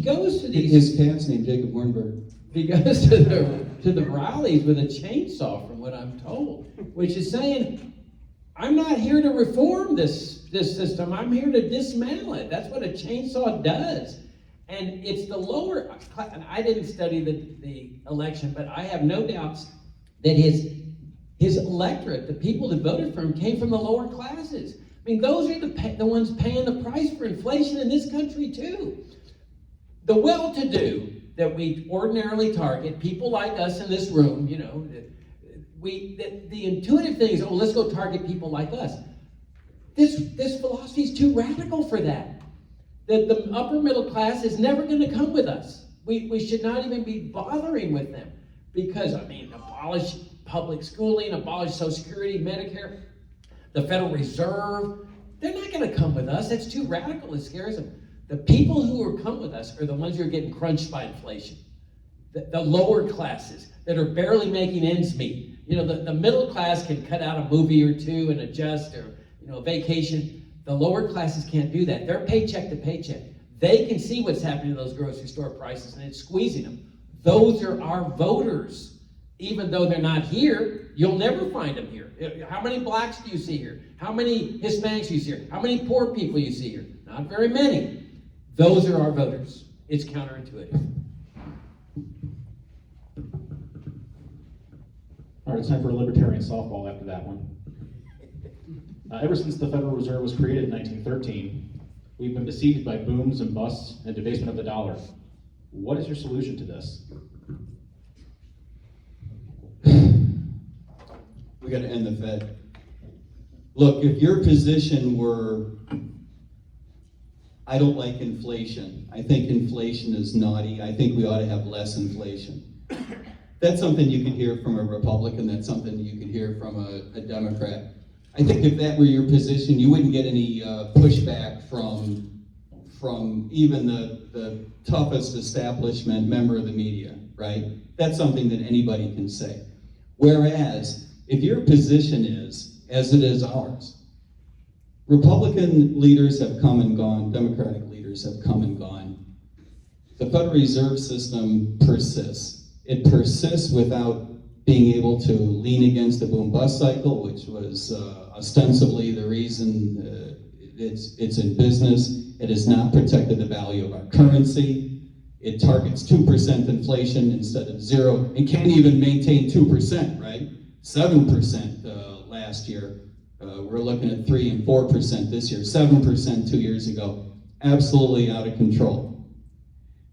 goes to these. His cat's named Jacob Hornberger. He goes to the to the rallies with a chainsaw, from what I'm told, which is saying, I'm not here to reform this system. I'm here to dismantle it. That's what a chainsaw does. And it's the lower, and I didn't study the election, but I have no doubts that his electorate, the people that voted for him, came from the lower classes. I mean, those are the ones paying the price for inflation in this country too. The well-to-do that we ordinarily target, people like us in this room, you know, the intuitive thing is, oh, let's go target people like us. This philosophy is too radical for that. That the upper middle class is never going to come with us. We should not even be bothering with them. Because, I mean, abolish public schooling, abolish Social Security, Medicare, the Federal Reserve, they're not going to come with us. That's too radical. It scares them. The people who will come with us are the ones who are getting crunched by inflation. The lower classes that are barely making ends meet. You know, the middle class can cut out a movie or two and adjust, or, you know, vacation. The lower classes can't do that. They're paycheck to paycheck. They can see what's happening to those grocery store prices, and it's squeezing them. Those are our voters. Even though they're not here, you'll never find them here. How many blacks do you see here? How many Hispanics do you see here? How many poor people you see here? Not very many. Those are our voters. It's counterintuitive. All right, it's time for a libertarian softball after that one. Ever since the Federal Reserve was created in 1913, we've been besieged by booms and busts and debasement of the dollar. What is your solution to this? We got to end the Fed. Look, if your position were, I don't like inflation, I think inflation is naughty, I think we ought to have less inflation. That's something you could hear from a Republican, that's something you could hear from a Democrat. I think if that were your position, you wouldn't get any pushback from even the toughest establishment member of the media, right? That's something that anybody can say. Whereas, if your position is, as it is ours, Republican leaders have come and gone, Democratic leaders have come and gone. The Federal Reserve System persists. It persists without being able to lean against the boom-bust cycle, which was ostensibly the reason it's in business. It has not protected the value of our currency. It targets 2% inflation instead of 0. It can't even maintain 2%, right? 7% last year. We're looking at 3 and 4% this year. 7% 2 years ago. Absolutely out of control.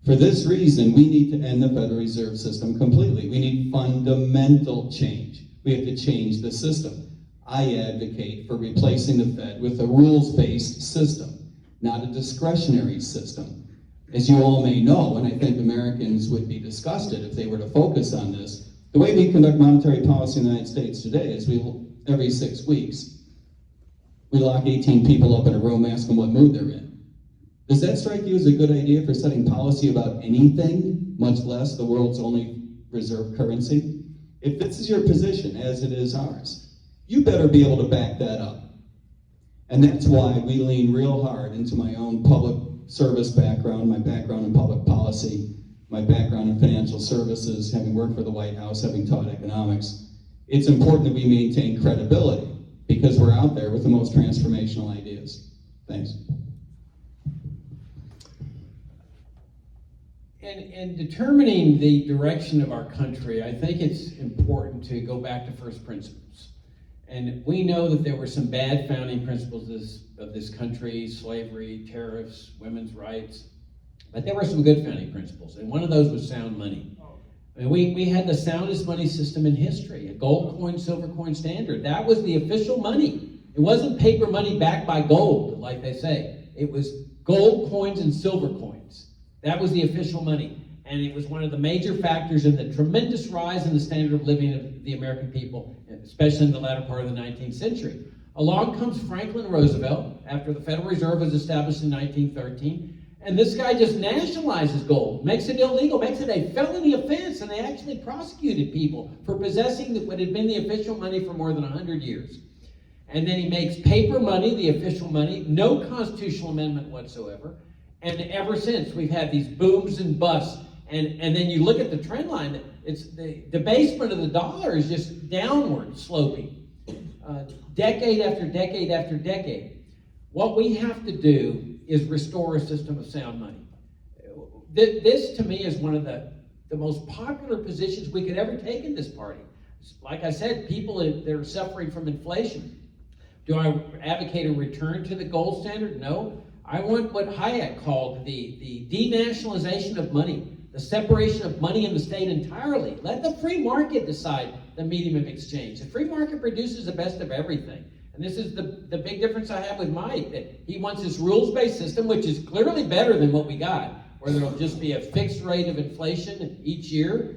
For this reason, we need to end the Federal Reserve System completely. We need fundamental change. We have to change the system. I advocate for replacing the Fed with a rules-based system, not a discretionary system. As you all may know, and I think Americans would be disgusted if they were to focus on this, the way we conduct monetary policy in the United States today is every 6 weeks, we lock 18 people up in a room, ask them what mood they're in. Does that strike you as a good idea for setting policy about anything, much less the world's only reserve currency? If this is your position, as it is ours, you better be able to back that up. And that's why we lean real hard into my own public service background, my background in public policy, my background in financial services, having worked for the White House, having taught economics. It's important that we maintain credibility because we're out there with the most transformational ideas. Thanks. In determining the direction of our country, I think it's important to go back to first principles. And we know that there were some bad founding principles of this country, slavery, tariffs, women's rights, but there were some good founding principles, and one of those was sound money. I mean, we had the soundest money system in history, a gold coin, silver coin standard. That was the official money. It wasn't paper money backed by gold, like they say. It was gold coins and silver coins. That was the official money, and it was one of the major factors in the tremendous rise in the standard of living of the American people, especially in the latter part of the 19th century. Along comes Franklin Roosevelt after the Federal Reserve was established in 1913, and this guy just nationalizes gold, makes it illegal, makes it a felony offense, and they actually prosecuted people for possessing what had been the official money for more than 100 years. And then he makes paper money the official money, no constitutional amendment whatsoever. And ever since, we've had these booms and busts, And then you look at the trend line, it's the debasement of the dollar is just downward sloping, decade after decade after decade. What we have to do is restore a system of sound money. This, to me, is one of the most popular positions we could ever take in this party. Like I said, people that are suffering from inflation. Do I advocate a return to the gold standard? No. I want what Hayek called the denationalization of money, the separation of money and the state entirely. Let the free market decide the medium of exchange. The free market produces the best of everything. And this is the big difference I have with Mike, that he wants this rules-based system, which is clearly better than what we got, where there'll just be a fixed rate of inflation each year,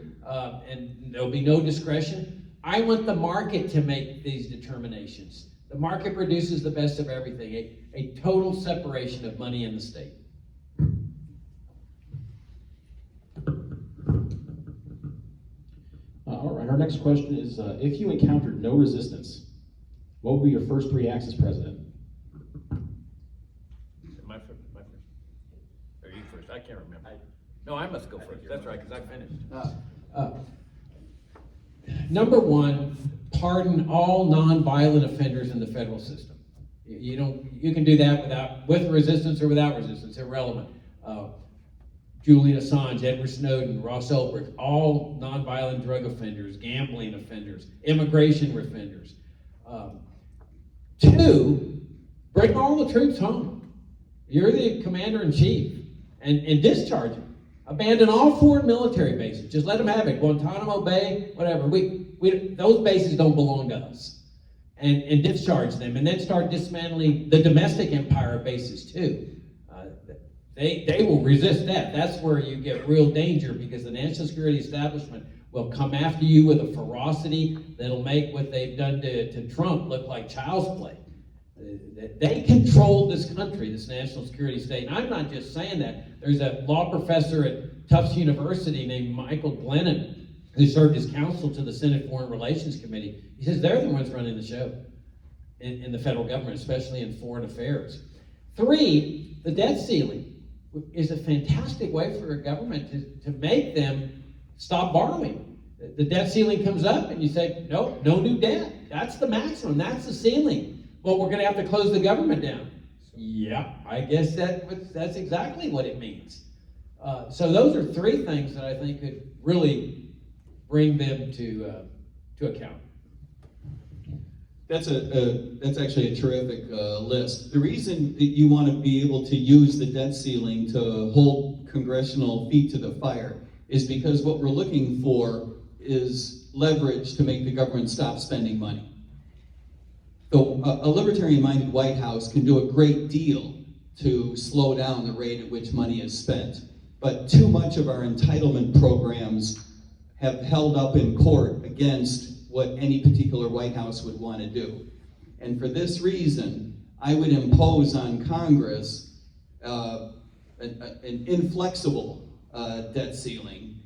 and there'll be no discretion. I want the market to make these determinations. The market produces the best of everything, a total separation of money and the state. All right, our next question is, if you encountered no resistance, what would be your first 3 acts as president? My first. Or you first, I can't remember. No, I must go first, that's right, because I finished. Number one, pardon all nonviolent offenders in the federal system. You can do that with resistance or without resistance, irrelevant. Julian Assange, Edward Snowden, Ross Ulbricht, all nonviolent drug offenders, gambling offenders, immigration offenders. 2, bring all the troops home. You're the commander-in-chief, and discharge them. Abandon all foreign military bases. Just let them have it. Guantanamo Bay, whatever. Those bases don't belong to us. And discharge them, and then start dismantling the domestic empire bases too. They will resist that. That's where you get real danger, because the national security establishment will come after you with a ferocity that'll make what they've done to Trump look like child's play. They control this country, this national security state. And I'm not just saying that. There's a law professor at Tufts University named Michael Glennon, who served as counsel to the Senate Foreign Relations Committee. He says they're the ones running the show in the federal government, especially in foreign affairs. 3, the debt ceiling is a fantastic way for a government to make them stop borrowing. The debt ceiling comes up and you say, no new debt. That's the maximum, that's the ceiling. Well, we're gonna have to close the government down. Yeah, I guess that's exactly what it means. So those are 3 things that I think could really bring them to account. That's actually a terrific list. The reason that you want to be able to use the debt ceiling to hold congressional feet to the fire is because what we're looking for is leverage to make the government stop spending money. So a libertarian-minded White House can do a great deal to slow down the rate at which money is spent, but too much of our entitlement programs have held up in court against what any particular White House would want to do. And for this reason, I would impose on Congress an inflexible debt ceiling,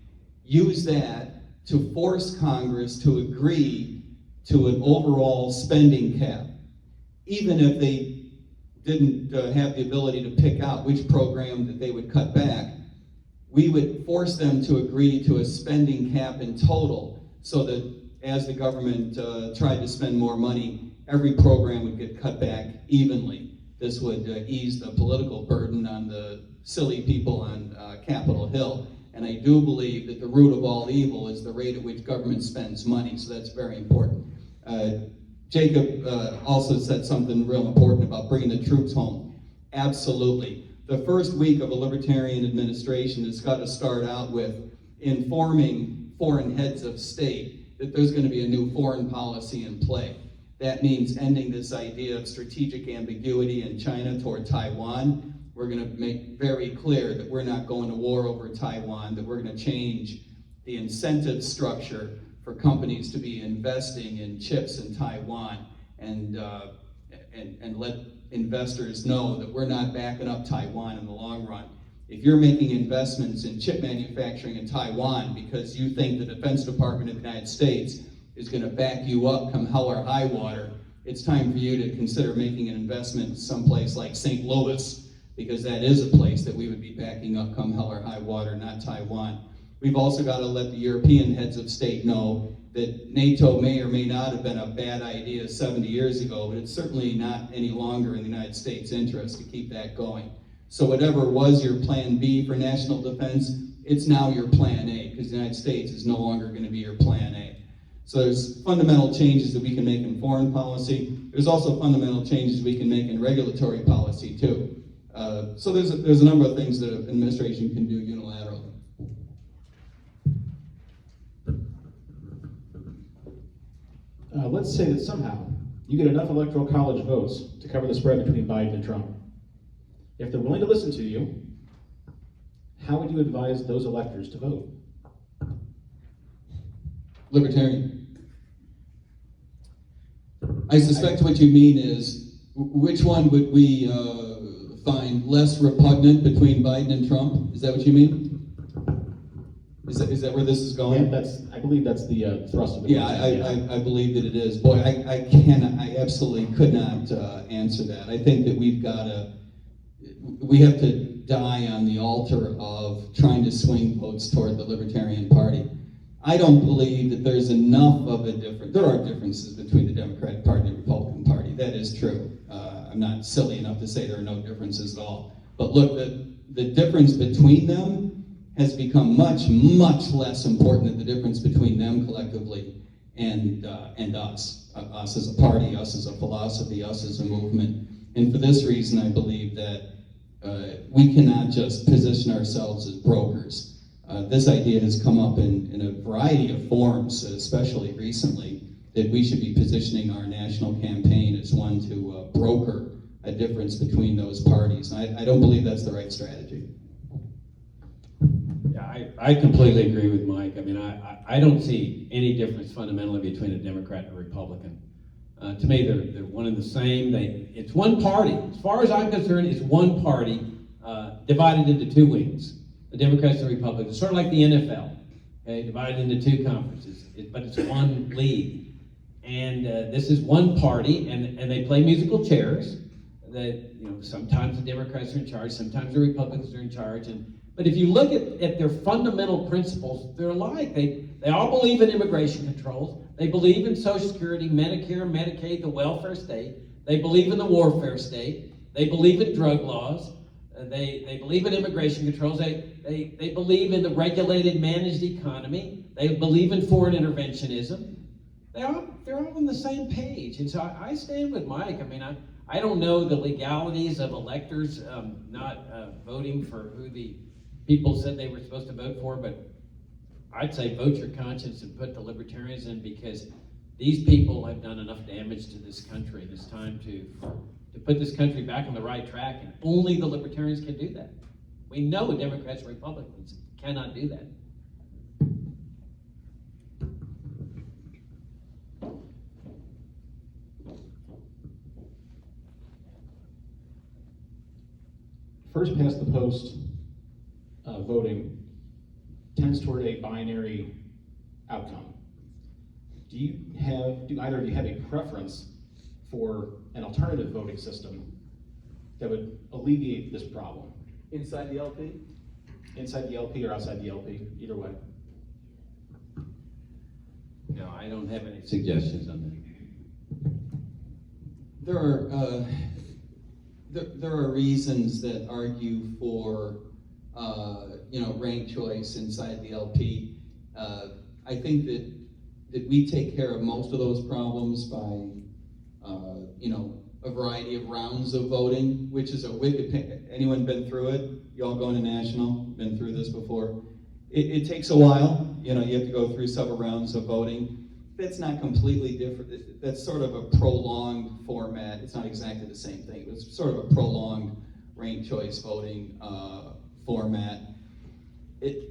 use that to force Congress to agree to an overall spending cap, even if they didn't have the ability to pick out which program that they would cut back. We would force them to agree to a spending cap in total, so that as the government tried to spend more money, every program would get cut back evenly. This would ease the political burden on the silly people on Capitol Hill. And I do believe that the root of all evil is the rate at which government spends money, so that's very important. Jacob also said something real important about bringing the troops home. Absolutely. The first week of a libertarian administration has got to start out with informing foreign heads of state that there's going to be a new foreign policy in play. That means ending this idea of strategic ambiguity in China toward Taiwan. We're going to make very clear that we're not going to war over Taiwan, that we're going to change the incentive structure for companies to be investing in chips in Taiwan, and let investors know that we're not backing up Taiwan in the long run. If you're making investments in chip manufacturing in Taiwan because you think the Defense Department of the United States is going to back you up come hell or high water, it's time for you to consider making an investment someplace like St. Louis, because that is a place that we would be backing up come hell or high water, not Taiwan. We've also got to let the European heads of state know that NATO may or may not have been a bad idea 70 years ago, but it's certainly not any longer in the United States' interest to keep that going. So whatever was your plan B for national defense, it's now your plan A, because the United States is no longer going to be your plan A. So there's fundamental changes that we can make in foreign policy. There's also fundamental changes we can make in regulatory policy too. So there's a number of things that an administration can do unilaterally. Let's say that somehow you get enough electoral college votes to cover the spread between Biden and Trump. If they're willing to listen to you, how would you advise those electors to vote? Libertarian. I suspect what you mean is, which one would we find less repugnant between Biden and Trump? Is that what you mean? Is that where this is going? Yeah, I believe that's the thrust of the question. I believe that it is. Boy, I absolutely could not answer that. I think that we have to die on the altar of trying to swing votes toward the Libertarian Party. I don't believe that there's enough of a difference. There are differences between the Democratic Party and the Republican Party. That is true. I'm not silly enough to say there are no differences at all. But look, the difference between them has become much, much less important than the difference between them collectively and us. Us as a party, us as a philosophy, us as a movement. And for this reason, I believe that we cannot just position ourselves as brokers. This idea has come up in a variety of forms, especially recently, that we should be positioning our national campaign as one to broker a difference between those parties. I don't believe that's the right strategy. Yeah, I completely agree with Mike. I mean, I don't see any difference fundamentally between a Democrat and a Republican. To me, they're one and the same. It's one party. As far as I'm concerned, it's one party divided into two wings, the Democrats and the Republicans. It's sort of like the NFL, okay, divided into two conferences, but it's one league. And this is one party, and they play musical chairs. That, you know, sometimes the Democrats are in charge, sometimes the Republicans are in charge. But if you look at their fundamental principles, they're alike. They all believe in immigration controls. They believe in Social Security, Medicare, Medicaid, the welfare state. They believe in the warfare state. They believe in drug laws. They believe in immigration controls. They believe in the regulated, managed economy. They believe in foreign interventionism. They're all on the same page. And so I stand with Mike. I mean, I don't know the legalities of electors not voting for who the people said they were supposed to vote for, but I'd say vote your conscience and put the Libertarians in, because these people have done enough damage to this country. It's time to put this country back on the right track, and only the Libertarians can do that. We know Democrats and Republicans cannot do that. First past the post voting tends toward a binary outcome. Do either of you have a preference for an alternative voting system that would alleviate this problem? Inside the LP? Inside the LP or outside the LP, either way. No, I don't have any suggestions on that. There are reasons that argue for ranked choice inside the LP. I think that we take care of most of those problems by a variety of rounds of voting, which is a wicked pain. Anyone been through it? You all going to national? Been through this before? It takes a while. You have to go through several rounds of voting. That's not completely different. That's sort of a prolonged format. It's not exactly the same thing. It's sort of a prolonged ranked choice voting format.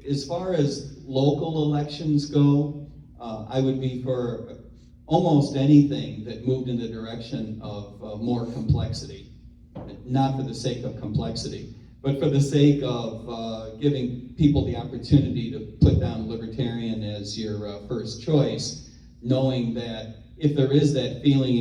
As far as local elections go, I would be for almost anything that moved in the direction of more complexity. Not for the sake of complexity, but for the sake of giving people the opportunity to put down Libertarian as your first choice, knowing that if there is that feeling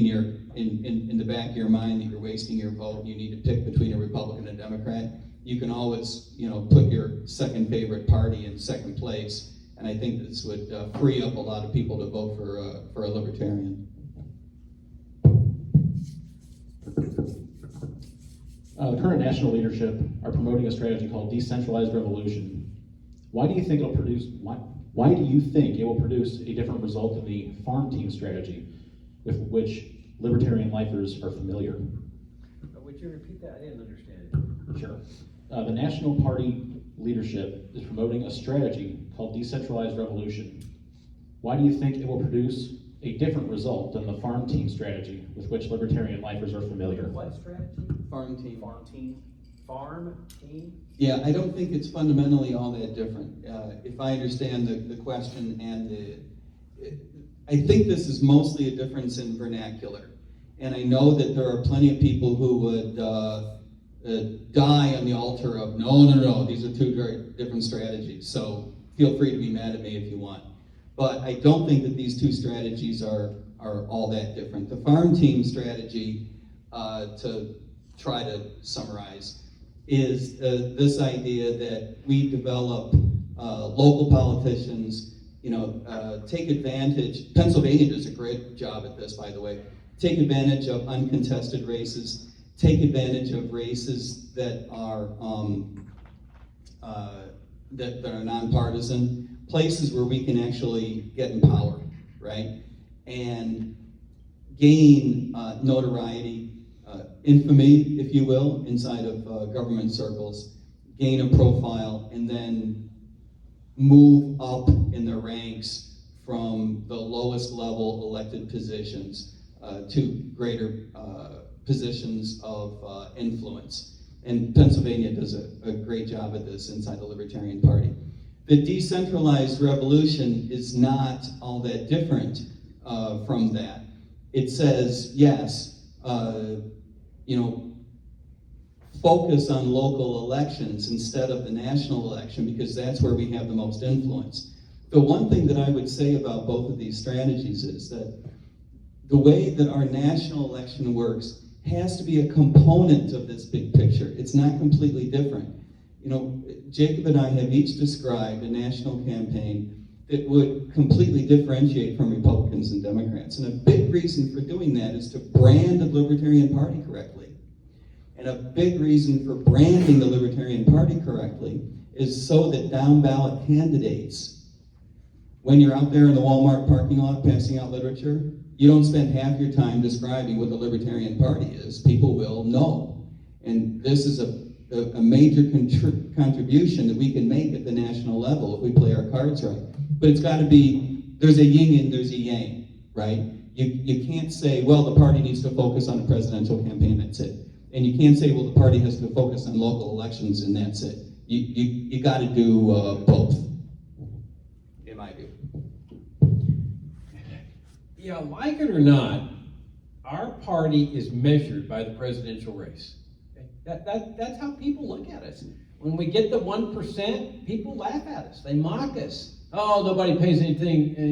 in the back of your mind that you're wasting your vote and you need to pick between a Republican and a Democrat, you can always, put your second favorite party in second place. And I think this would free up a lot of people to vote for a libertarian. The current national leadership are promoting a strategy called decentralized revolution. Why do you think it'll produce? Why do you think it will produce a different result than the farm team strategy, with which libertarian lifers are familiar? Would you repeat that? I didn't understand it. Sure. The National Party leadership is promoting a strategy called decentralized revolution. Why do you think it will produce a different result than the farm team strategy with which libertarian lifers are familiar? What strategy? Farm team. Farm team? Farm team? Yeah, I don't think it's fundamentally all that different. If I understand the question, I think this is mostly a difference in vernacular. And I know that there are plenty of people who would die on the altar of, no, these are two very different strategies. So feel free to be mad at me if you want. But I don't think that these two strategies are all that different. The farm team strategy, to try to summarize, is this idea that we develop local politicians, take advantage. Pennsylvania does a great job at this, by the way. Take advantage of uncontested races. Take advantage of races that are nonpartisan. Places where we can actually get in power, right? And gain notoriety, infamy, if you will, inside of government circles, gain a profile, and then move up in the ranks from the lowest level elected positions to greater positions of influence. And Pennsylvania does a great job at this inside the Libertarian Party. The decentralized revolution is not all that different from that. It says, yes, focus on local elections instead of the national election, because that's where we have the most influence. The one thing that I would say about both of these strategies is that the way that our national election works has to be a component of this big picture. It's not completely different. Jacob and I have each described a national campaign that would completely differentiate from Republicans and Democrats. And a big reason for doing that is to brand the Libertarian Party correctly. And a big reason for branding the Libertarian Party correctly is so that down ballot candidates, when you're out there in the Walmart parking lot passing out literature, you don't spend half your time describing what the Libertarian Party is. People will know. And this is a major contribution that we can make at the national level if we play our cards right. But it's got to be, there's a yin and there's a yang, right? You can't say, well, the party needs to focus on a presidential campaign, that's it. And you can't say, well, the party has to focus on local elections and that's it. You got to do both, in my view. Yeah, like it or not, our party is measured by the presidential race. That's how people look at us. When we get the 1%, people laugh at us. They mock us. Oh, nobody pays any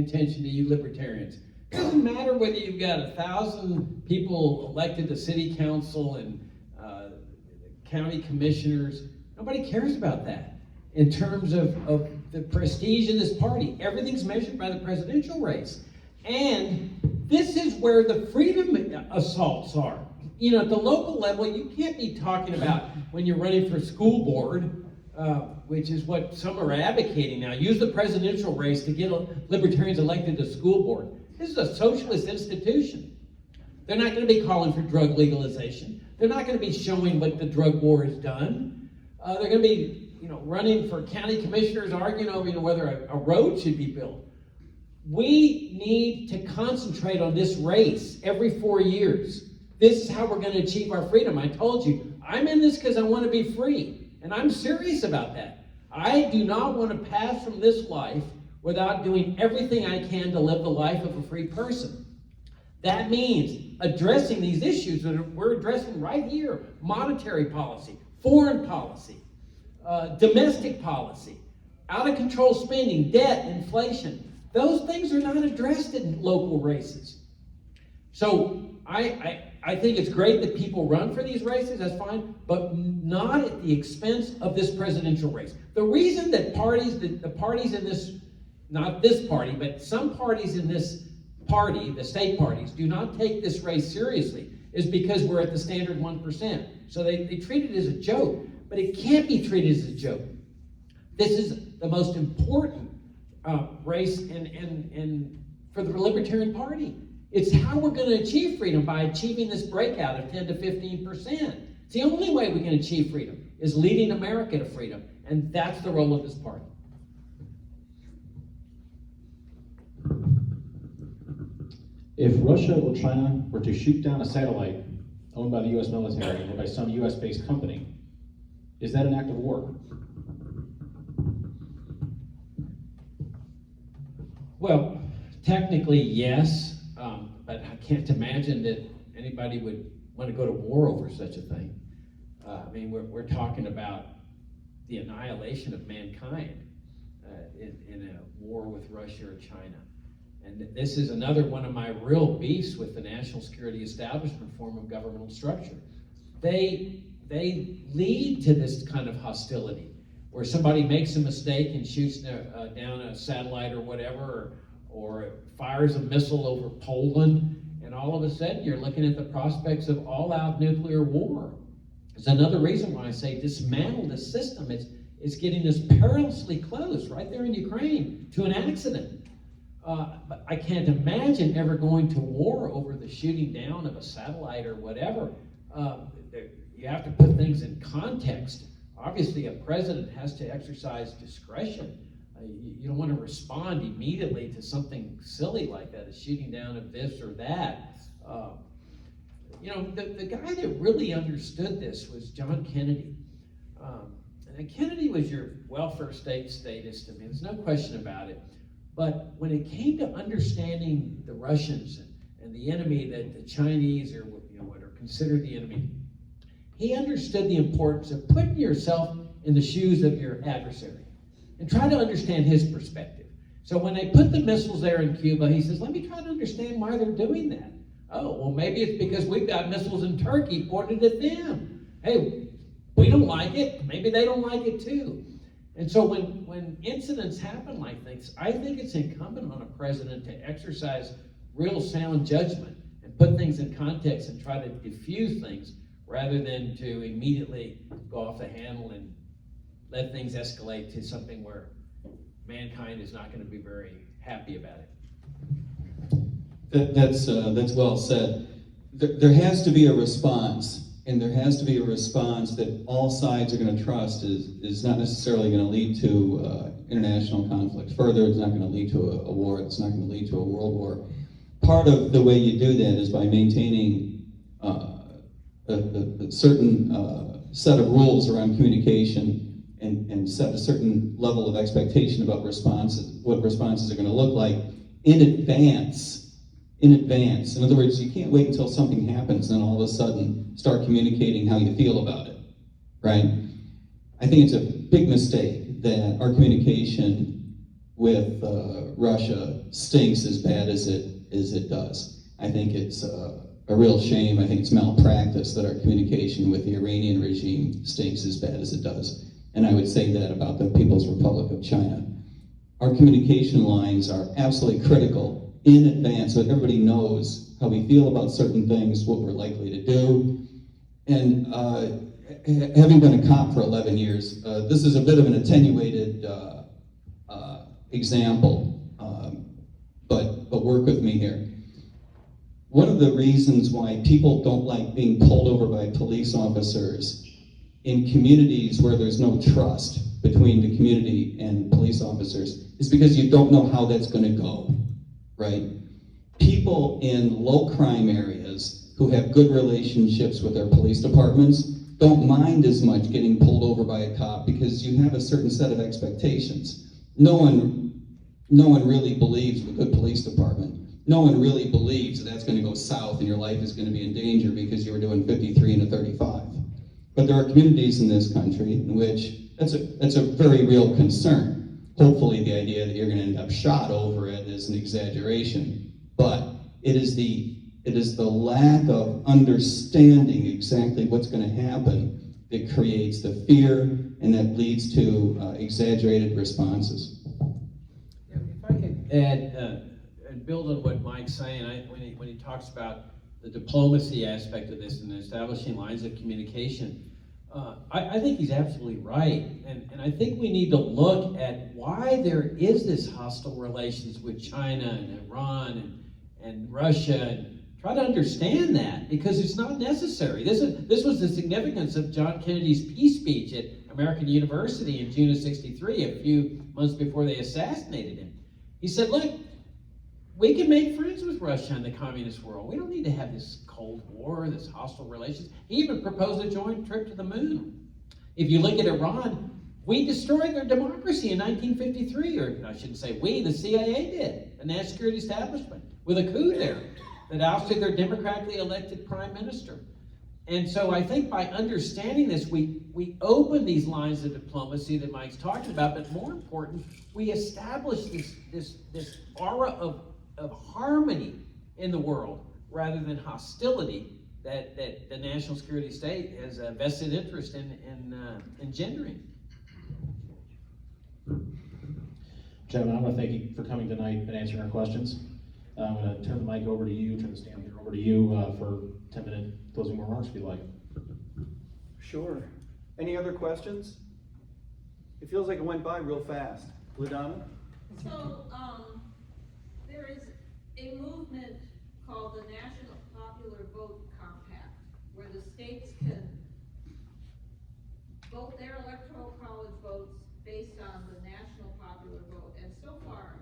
attention to you libertarians. It doesn't matter whether you've got 1,000 people elected to city council and county commissioners. Nobody cares about that. In terms of the prestige in this party, everything's measured by the presidential race. And this is where the freedom assaults are. At the local level, you can't be talking about when you're running for school board, which is what some are advocating now. Use the presidential race to get libertarians elected to school board. This is a socialist institution. They're not going to be calling for drug legalization. They're not going to be showing what the drug war has done. They're going to be, running for county commissioners, arguing over whether a road should be built. We need to concentrate on this race every 4 years. This is how we're going to achieve our freedom. I told you, I'm in this because I want to be free, and I'm serious about that. I do not want to pass from this life without doing everything I can to live the life of a free person. That means addressing these issues that we're addressing right here: monetary policy, foreign policy, domestic policy, out-of-control spending, debt, inflation. Those things are not addressed in local races. So I I think it's great that people run for these races, that's fine, but not at the expense of this presidential race. The reason that the parties in this, not this party, but some parties in this party, the state parties, do not take this race seriously is because we're at the standard 1%. So they treat it as a joke, but it can't be treated as a joke. This is the most important race for the Libertarian Party. It's how we're going to achieve freedom, by achieving this breakout of 10 to 15%. It's the only way we can achieve freedom, is leading America to freedom, and that's the role of this party. If Russia or China were to shoot down a satellite owned by the U.S. military or by some U.S.-based company, is that an act of war? Well, technically, yes, but I can't imagine that anybody would want to go to war over such a thing. I mean, we're talking about the annihilation of mankind in a war with Russia or China. And this is another one of my real beefs with the national security establishment form of governmental structure. They lead to this kind of hostility, where somebody makes a mistake and shoots down a satellite or whatever, or fires a missile over Poland, and all of a sudden you're looking at the prospects of all-out nuclear war. It's another reason why I say dismantle the system. It's getting us perilously close, right there in Ukraine, to an accident. But I can't imagine ever going to war over the shooting down of a satellite or whatever. You have to put things in context. Obviously, a president has to exercise discretion. You don't want to respond immediately to something silly like that, a shooting down of this or that. The guy that really understood this was John Kennedy. And Kennedy was your welfare state statist. I mean, there's no question about it. But when it came to understanding the Russians and the enemy, that the Chinese are what are considered the enemy, he understood the importance of putting yourself in the shoes of your adversary and try to understand his perspective. So when they put the missiles there in Cuba, he says, let me try to understand why they're doing that. Oh, well, maybe it's because we've got missiles in Turkey pointed at them. Hey, we don't like it. Maybe they don't like it too. And so when incidents happen like this, I think it's incumbent on a president to exercise real sound judgment and put things in context and try to diffuse things rather than to immediately go off the handle and let things escalate to something where mankind is not going to be very happy about it. That's well said. There has to be a response, and there has to be a response that all sides are going to trust is not necessarily going to lead to international conflict. Further, it's not going to lead to a war. It's not going to lead to a world war. Part of the way you do that is by maintaining a certain set of rules around communication and set a certain level of expectation about responses, what responses are going to look like in advance. In other words, you can't wait until something happens and all of a sudden start communicating how you feel about it, right? I think it's a big mistake that our communication with Russia stinks as bad as it does. I think it's a real shame. I think it's malpractice that our communication with the Iranian regime stinks as bad as it does. And I would say that about the People's Republic of China. Our communication lines are absolutely critical in advance so that everybody knows how we feel about certain things, what we're likely to do. And having been a cop for 11 years, this is a bit of an attenuated example, but work with me here. One of the reasons why people don't like being pulled over by police officers in communities where there's no trust between the community and police officers is because you don't know how that's going to go, right? People in low crime areas who have good relationships with their police departments don't mind as much getting pulled over by a cop because you have a certain set of expectations. No one really believes with a good police department. No one really believes that that's going to go south and your life is going to be in danger because you were doing 53 and a 35. But there are communities in this country in which that's a very real concern. Hopefully the idea that you're going to end up shot over it is an exaggeration, but it is the It is the lack of understanding exactly what's going to happen that creates the fear and that leads to exaggerated responses. If I could add, and build on what Mike's saying, when he talks about the diplomacy aspect of this and establishing lines of communication, I think he's absolutely right. And I think we need to look at why there is this hostile relations with China and Iran and Russia, and try to understand that, because it's not necessary. This was the significance of John Kennedy's peace speech at American University in June of '63, a few months before they assassinated him. He said, look, we can make friends with Russia and the communist world. We don't need to have this Cold War, this hostile relations. He even proposed a joint trip to the moon. If you look at Iran, we destroyed their democracy in 1953, or I shouldn't say we, the CIA did, the national security establishment, with a coup there that ousted their democratically elected prime minister. And so I think by understanding this, we open these lines of diplomacy that Mike's talking about, but more important, we establish this aura of harmony in the world rather than hostility that the national security state has a vested interest in engendering. Gentlemen, I want to thank you for coming tonight and answering our questions. I'm going to turn the mic over to you, turn the stand here over to you for 10-minute closing remarks if you'd like. Sure. Any other questions? It feels like it went by real fast. LaDonna? So, there is a movement called the National Popular Vote Compact, where the states can vote their electoral college votes based on the national popular vote. And so far,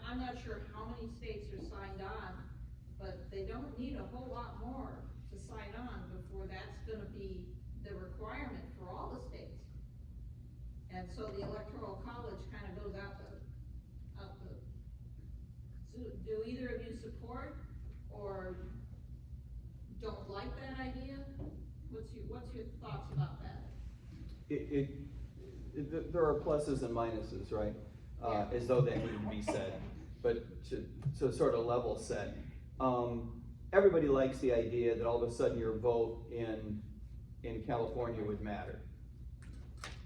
I'm not sure how many states are signed on, but they don't need a whole lot more to sign on before that's going to be the requirement for all the states. And so the electoral college kind of goes out the. So do either of you support or don't like that idea? What's your thoughts about that? There are pluses and minuses, right? As though that need to be said. But to sort of level set, everybody likes the idea that all of a sudden your vote in California would matter.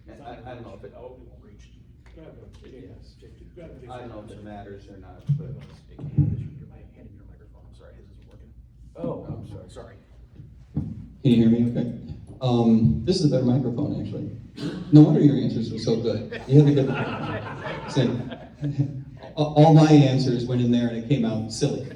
And I don't know if it. I don't know if it matters or not, but. Oh, I'm sorry. Can you hear me okay? This is a better microphone, actually. No wonder your answers were so good. You had a good. So, all my answers went in there and it came out silly.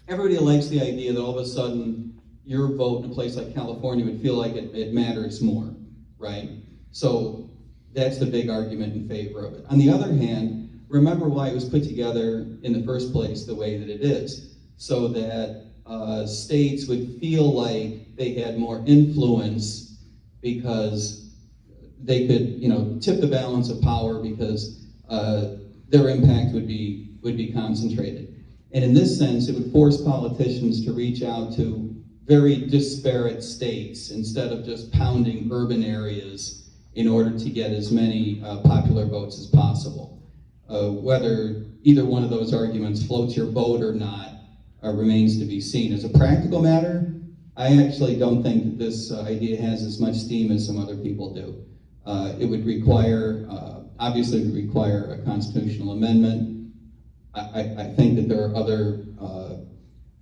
Everybody likes the idea that all of a sudden your vote in a place like California would feel like it matters more, right? So that's the big argument in favor of it. On the other hand, remember why it was put together in the first place the way that it is, so that states would feel like they had more influence because they could, tip the balance of power because their impact would be concentrated. And in this sense, it would force politicians to reach out to very disparate states instead of just pounding urban areas in order to get as many popular votes as possible. Whether either one of those arguments floats your boat or not remains to be seen. As a practical matter, I actually don't think that this idea has as much steam as some other people do. It would require, obviously it would require a constitutional amendment. I think that there are other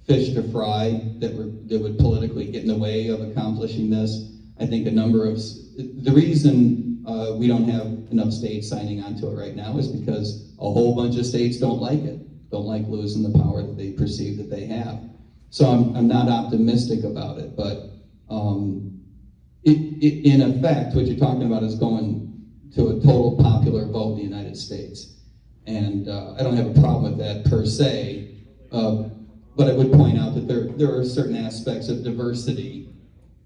fish to fry that would politically get in the way of accomplishing this. I think the reason we don't have enough states signing on to it right now is because a whole bunch of states don't like it, don't like losing the power that they perceive that they have. So I'm not optimistic about it, but in effect, what you're talking about is going to a total popular vote in the United States. And I don't have a problem with that per se, but I would point out that there are certain aspects of diversity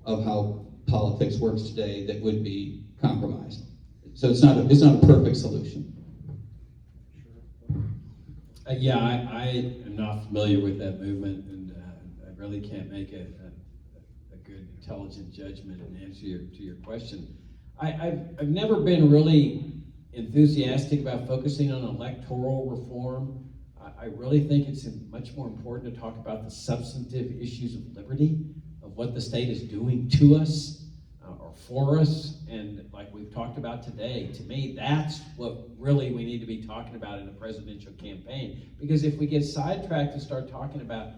of how politics works today that would be compromised. So it's not a perfect solution. Yeah, I am not familiar with that movement, and I really can't make a good, intelligent judgment and answer to your question. I've never been really enthusiastic about focusing on electoral reform. I really think it's much more important to talk about the substantive issues of liberty, of what the state is doing to us or for us. And like we've talked about today, to me, that's what really we need to be talking about in a presidential campaign. Because if we get sidetracked and start talking about,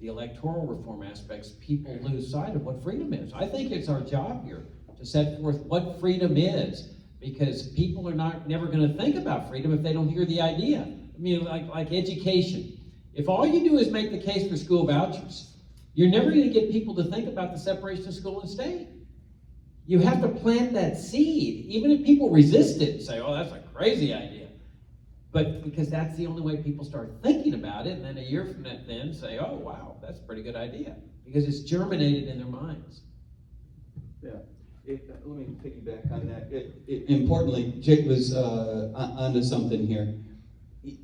the electoral reform aspects, people lose sight of what freedom is. I think it's our job here to set forth what freedom is, because people are never going to think about freedom if they don't hear the idea. I mean, like education. If all you do is make the case for school vouchers, you're never going to get people to think about the separation of school and state. You have to plant that seed, even if people resist it and say, oh, that's a crazy idea. But because that's the only way people start thinking about it, and then a year from then say, oh, wow, that's a pretty good idea. Because it's germinated in their minds. Yeah. Let me piggyback on that. Importantly, Jake was onto something here.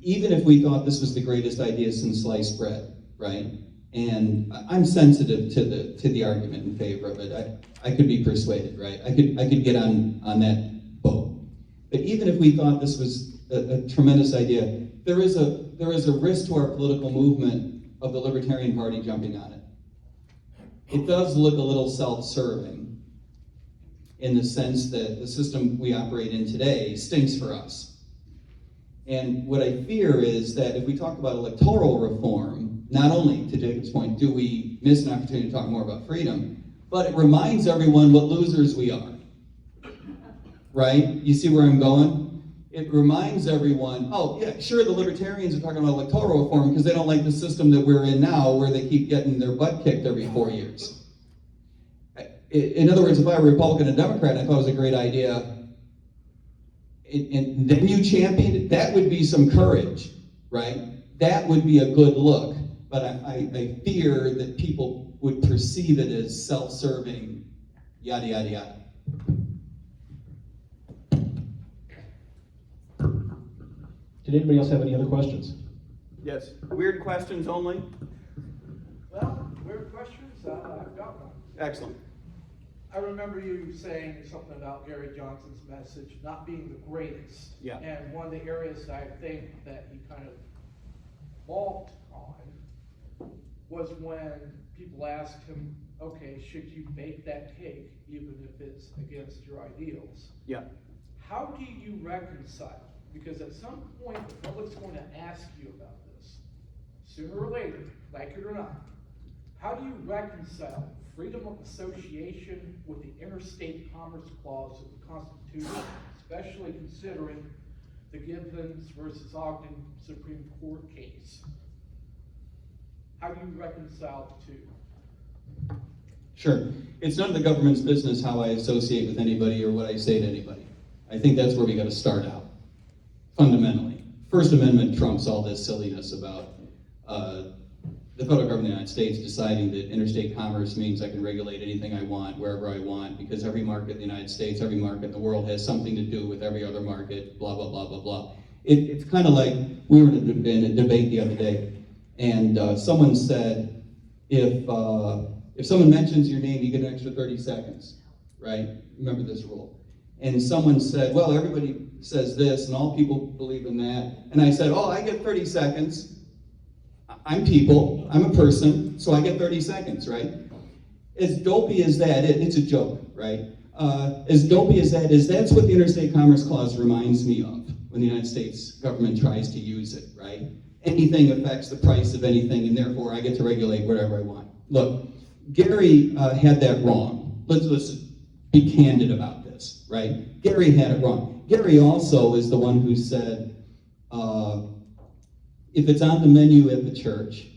Even if we thought this was the greatest idea since sliced bread, right? And I'm sensitive to the argument in favor of it. I could be persuaded, right? I could get on that boat. But even if we thought this was a tremendous idea, there is a risk to our political movement of the Libertarian Party jumping on it. It does look a little self-serving in the sense that the system we operate in today stinks for us. And what I fear is that if we talk about electoral reform, not only, to Jacob's point, do we miss an opportunity to talk more about freedom, but it reminds everyone what losers we are. Right? You see where I'm going? It reminds everyone, oh, yeah, sure, the libertarians are talking about electoral reform because they don't like the system that we're in now where they keep getting their butt kicked every 4 years. In other words, if I were a Republican and Democrat, I thought it was a great idea, and then you championed it, that would be some courage, right? That would be a good look. But I fear that people would perceive it as self-serving, yada, yada, yada. Did anybody else have any other questions? Yes. Weird questions only? Well, weird questions, I've got one. Excellent. I remember you saying something about Gary Johnson's message not being the greatest. Yeah. And one of the areas I think that he kind of balked on was when people asked him, okay, should you bake that cake even if it's against your ideals? Yeah. How do you reconcile? Because at some point, the public's going to ask you about this, sooner or later, like it or not. How do you reconcile freedom of association with the interstate commerce clause of the Constitution, especially considering the Givens versus Ogden Supreme Court case? How do you reconcile the two? Sure. It's none of the government's business how I associate with anybody or what I say to anybody. I think that's where we got to start out. Fundamentally. First Amendment trumps all this silliness about the federal government of the United States deciding that interstate commerce means I can regulate anything I want, wherever I want, because every market in the United States, every market in the world has something to do with every other market, blah, blah, blah, blah, blah. It's kind of like, we were in a debate the other day, and someone said, if someone mentions your name, you get an extra 30 seconds, right? Remember this rule. And someone said, well, everybody says this, and all people believe in that. And I said, oh, I get 30 seconds. I'm people, I'm a person, so I get 30 seconds, right? As dopey as that is, it's a joke, right? As dopey as that is, that's what the Interstate Commerce Clause reminds me of when the United States government tries to use it, right? Anything affects the price of anything, and therefore I get to regulate whatever I want. Look, Gary had that wrong. Let's be candid about this, right? Gary had it wrong. Gary also is the one who said, if it's on the menu at the church,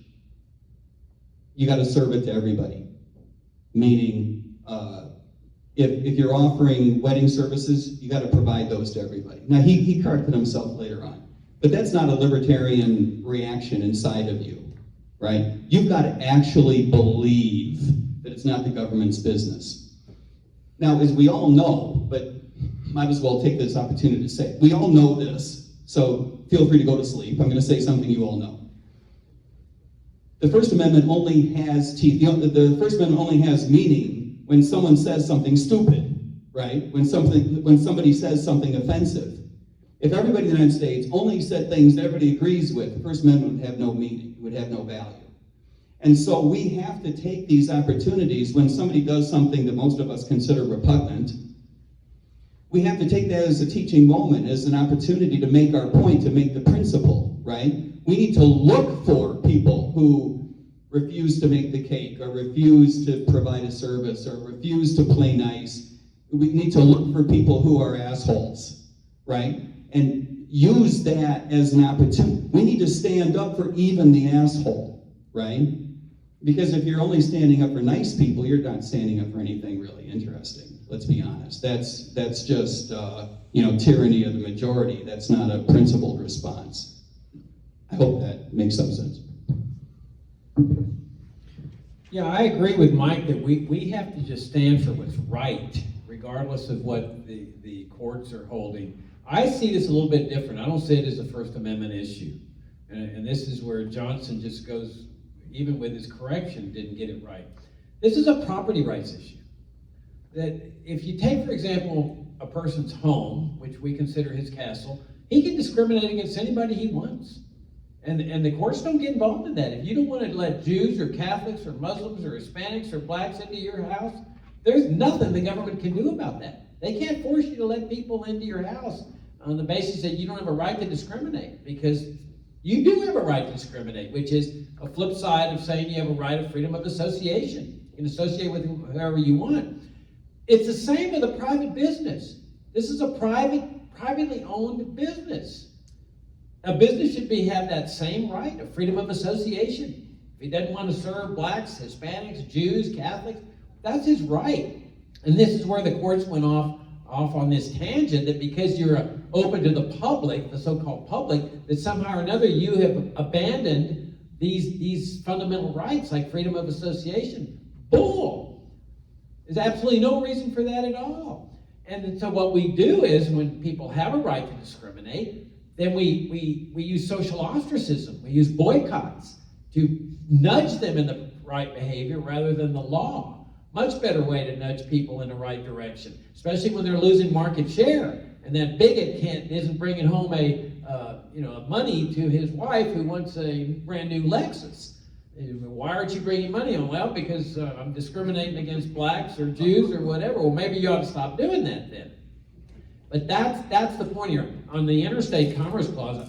you got to serve it to everybody. Meaning, if you're offering wedding services, you got to provide those to everybody. Now, he corrected himself later on, but that's not a libertarian reaction inside of you, right? You've got to actually believe that it's not the government's business. Now, as we all know, but might as well take this opportunity to say, we all know this, so feel free to go to sleep. I'm going to say something you all know. The First Amendment only has teeth. The First Amendment only has meaning when someone says something stupid, right? When somebody says something offensive. If everybody in the United States only said things that everybody agrees with, the First Amendment would have no meaning, it would have no value. And so we have to take these opportunities when somebody does something that most of us consider repugnant. We have to take that as a teaching moment, as an opportunity to make our point, to make the principle, right? We need to look for people who refuse to make the cake, or refuse to provide a service, or refuse to play nice. We need to look for people who are assholes, right? And use that as an opportunity. We need to stand up for even the asshole, right? Because if you're only standing up for nice people, you're not standing up for anything really interesting. Let's be honest. That's just tyranny of the majority. That's not a principled response. I hope that makes some sense. Yeah, I agree with Mike that we have to just stand for what's right, regardless of what the courts are holding. I see this a little bit different. I don't see it as a First Amendment issue. And this is where Johnson just goes, even with his correction, didn't get it right. This is a property rights issue. That if you take, for example, a person's home, which we consider his castle, he can discriminate against anybody he wants. And the courts don't get involved in that. If you don't want to let Jews or Catholics or Muslims or Hispanics or blacks into your house, there's nothing the government can do about that. They can't force you to let people into your house on the basis that you don't have a right to discriminate, because you do have a right to discriminate, which is a flip side of saying you have a right of freedom of association. You can associate with whoever you want. It's the same with a private business. This is a privately owned business. A business should have that same right of freedom of association. If he doesn't want to serve blacks, Hispanics, Jews, Catholics, that's his right. And this is where the courts went off on this tangent, that because you're open to the public, the so-called public, that somehow or another you have abandoned these fundamental rights like freedom of association. Bull! There's absolutely no reason for that at all. And so what we do is, when people have a right to discriminate, then we use social ostracism. We use boycotts to nudge them in the right behavior rather than the law. Much better way to nudge people in the right direction, especially when they're losing market share, and that bigot isn't bringing home money to his wife who wants a brand new Lexus. Why aren't you bringing money home? Well, because I'm discriminating against blacks or Jews or whatever. Well, maybe you ought to stop doing that then. But that's the point here. On the Interstate Commerce Clause,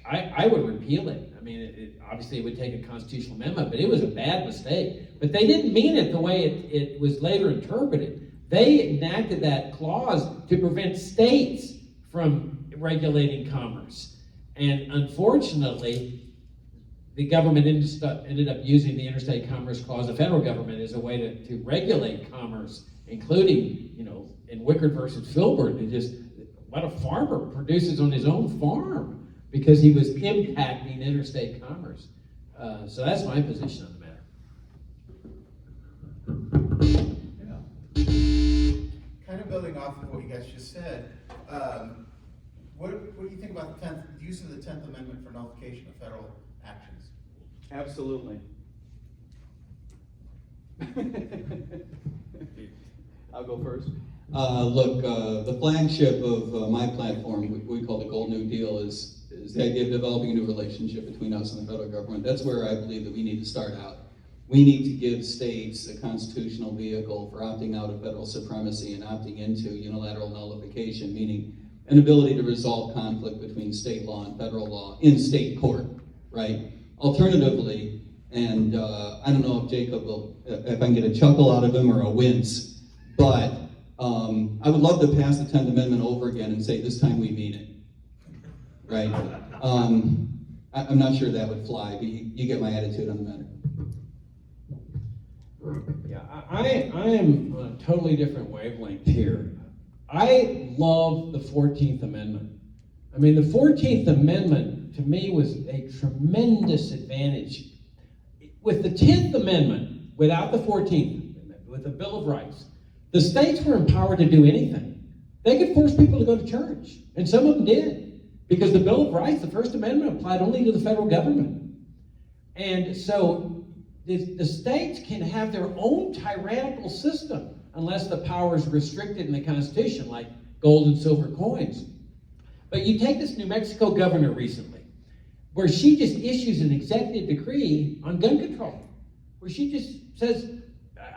I would repeal it. I mean, obviously it would take a constitutional amendment, but it was a bad mistake. But they didn't mean it the way it was later interpreted. They enacted that clause to prevent states from regulating commerce. And unfortunately, the government ended up using the Interstate Commerce Clause, the federal government, as a way to regulate commerce, including, in Wickard versus Filbert, what a farmer produces on his own farm, because he was impacting interstate commerce. So that's my position on the matter. Yeah. Kind of building off of what you guys just said, what do you think about the use of the 10th Amendment for nullification of federal actions? Absolutely. I'll go first. The flagship of my platform, we call the Gold New Deal, is the idea of developing a new relationship between us and the federal government. That's where I believe that we need to start out. We need to give states a constitutional vehicle for opting out of federal supremacy and opting into unilateral nullification, meaning an ability to resolve conflict between state law and federal law in state court, right? Alternatively, and I don't know if Jacob if I can get a chuckle out of him or a wince, but I would love to pass the 10th Amendment over again and say, this time we mean it, right? I'm not sure that would fly, but you get my attitude on the matter. Yeah, I am on a totally different wavelength here. I love the 14th Amendment. I mean, the 14th Amendment, to me, was a tremendous advantage. With the 10th Amendment, without the 14th Amendment, with the Bill of Rights, the states were empowered to do anything. They could force people to go to church, and some of them did, because the Bill of Rights, the First Amendment, applied only to the federal government. And so the states can have their own tyrannical system unless the power is restricted in the Constitution, like gold and silver coins. But you take this New Mexico governor recently, where she just issues an executive decree on gun control, where she just says,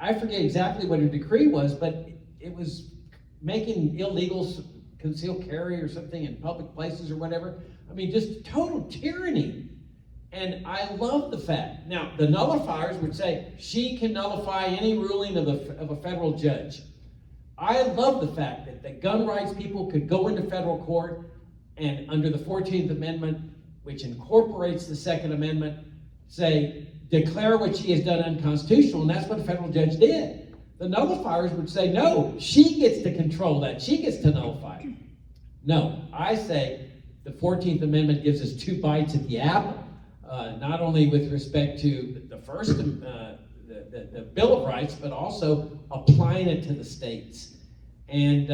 I forget exactly what her decree was, but it was making illegal concealed carry or something in public places or whatever. I mean, just total tyranny. And I love the fact. Now, the nullifiers would say she can nullify any ruling of a federal judge. I love the fact that the gun rights people could go into federal court and under the 14th Amendment, which incorporates the Second Amendment, say, declare what she has done unconstitutional, and that's what a federal judge did. The nullifiers would say, no, she gets to control that. She gets to nullify it. No, I say the 14th Amendment gives us 2 bites at the apple, not only with respect to the first, the Bill of Rights, but also applying it to the states. And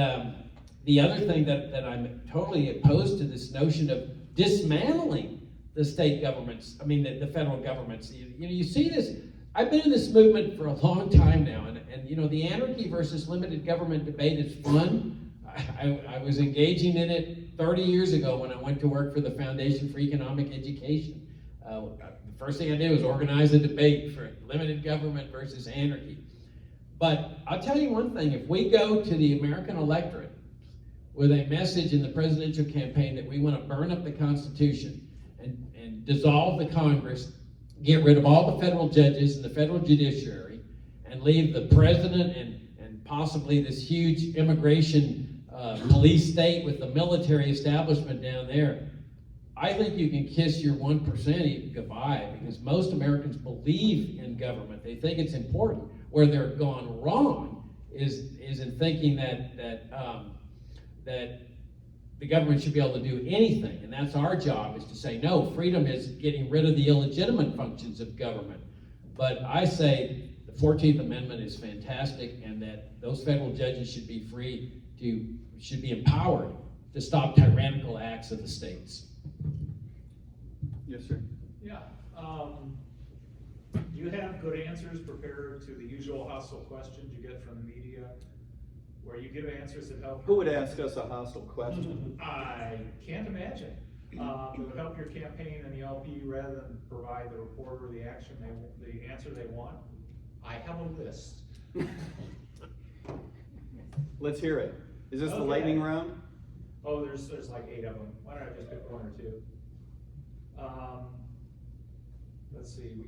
the other thing that I'm totally opposed to this notion of dismantling the state governments, the federal governments. You see this, I've been in this movement for a long time now, and the anarchy versus limited government debate is fun. I was engaging in it 30 years ago when I went to work for the Foundation for Economic Education. The first thing I did was organize a debate for limited government versus anarchy. But I'll tell you one thing, if we go to the American electorate with a message in the presidential campaign that we want to burn up the Constitution and dissolve the Congress, get rid of all the federal judges and the federal judiciary, and leave the president and possibly this huge immigration police state with the military establishment down there, I think you can kiss your 1% goodbye, because most Americans believe in government. They think it's important. Where they're gone wrong is in thinking that the government should be able to do anything, and that's our job, is to say, no, freedom is getting rid of the illegitimate functions of government. But I say the 14th Amendment is fantastic, and that those federal judges should be should be empowered to stop tyrannical acts of the states. Yes, sir. Yeah. Do you have good answers prepared to the usual hostile questions you get from the media, where you give answers that help? Who would ask us a hostile question? I can't imagine. That would help your campaign and the LP rather than provide the reporter the answer they want. I have a list. Let's hear it. Is this the Okay. lightning round? Oh, there's like 8 of them. Why don't I just pick 1 or 2? Let's see.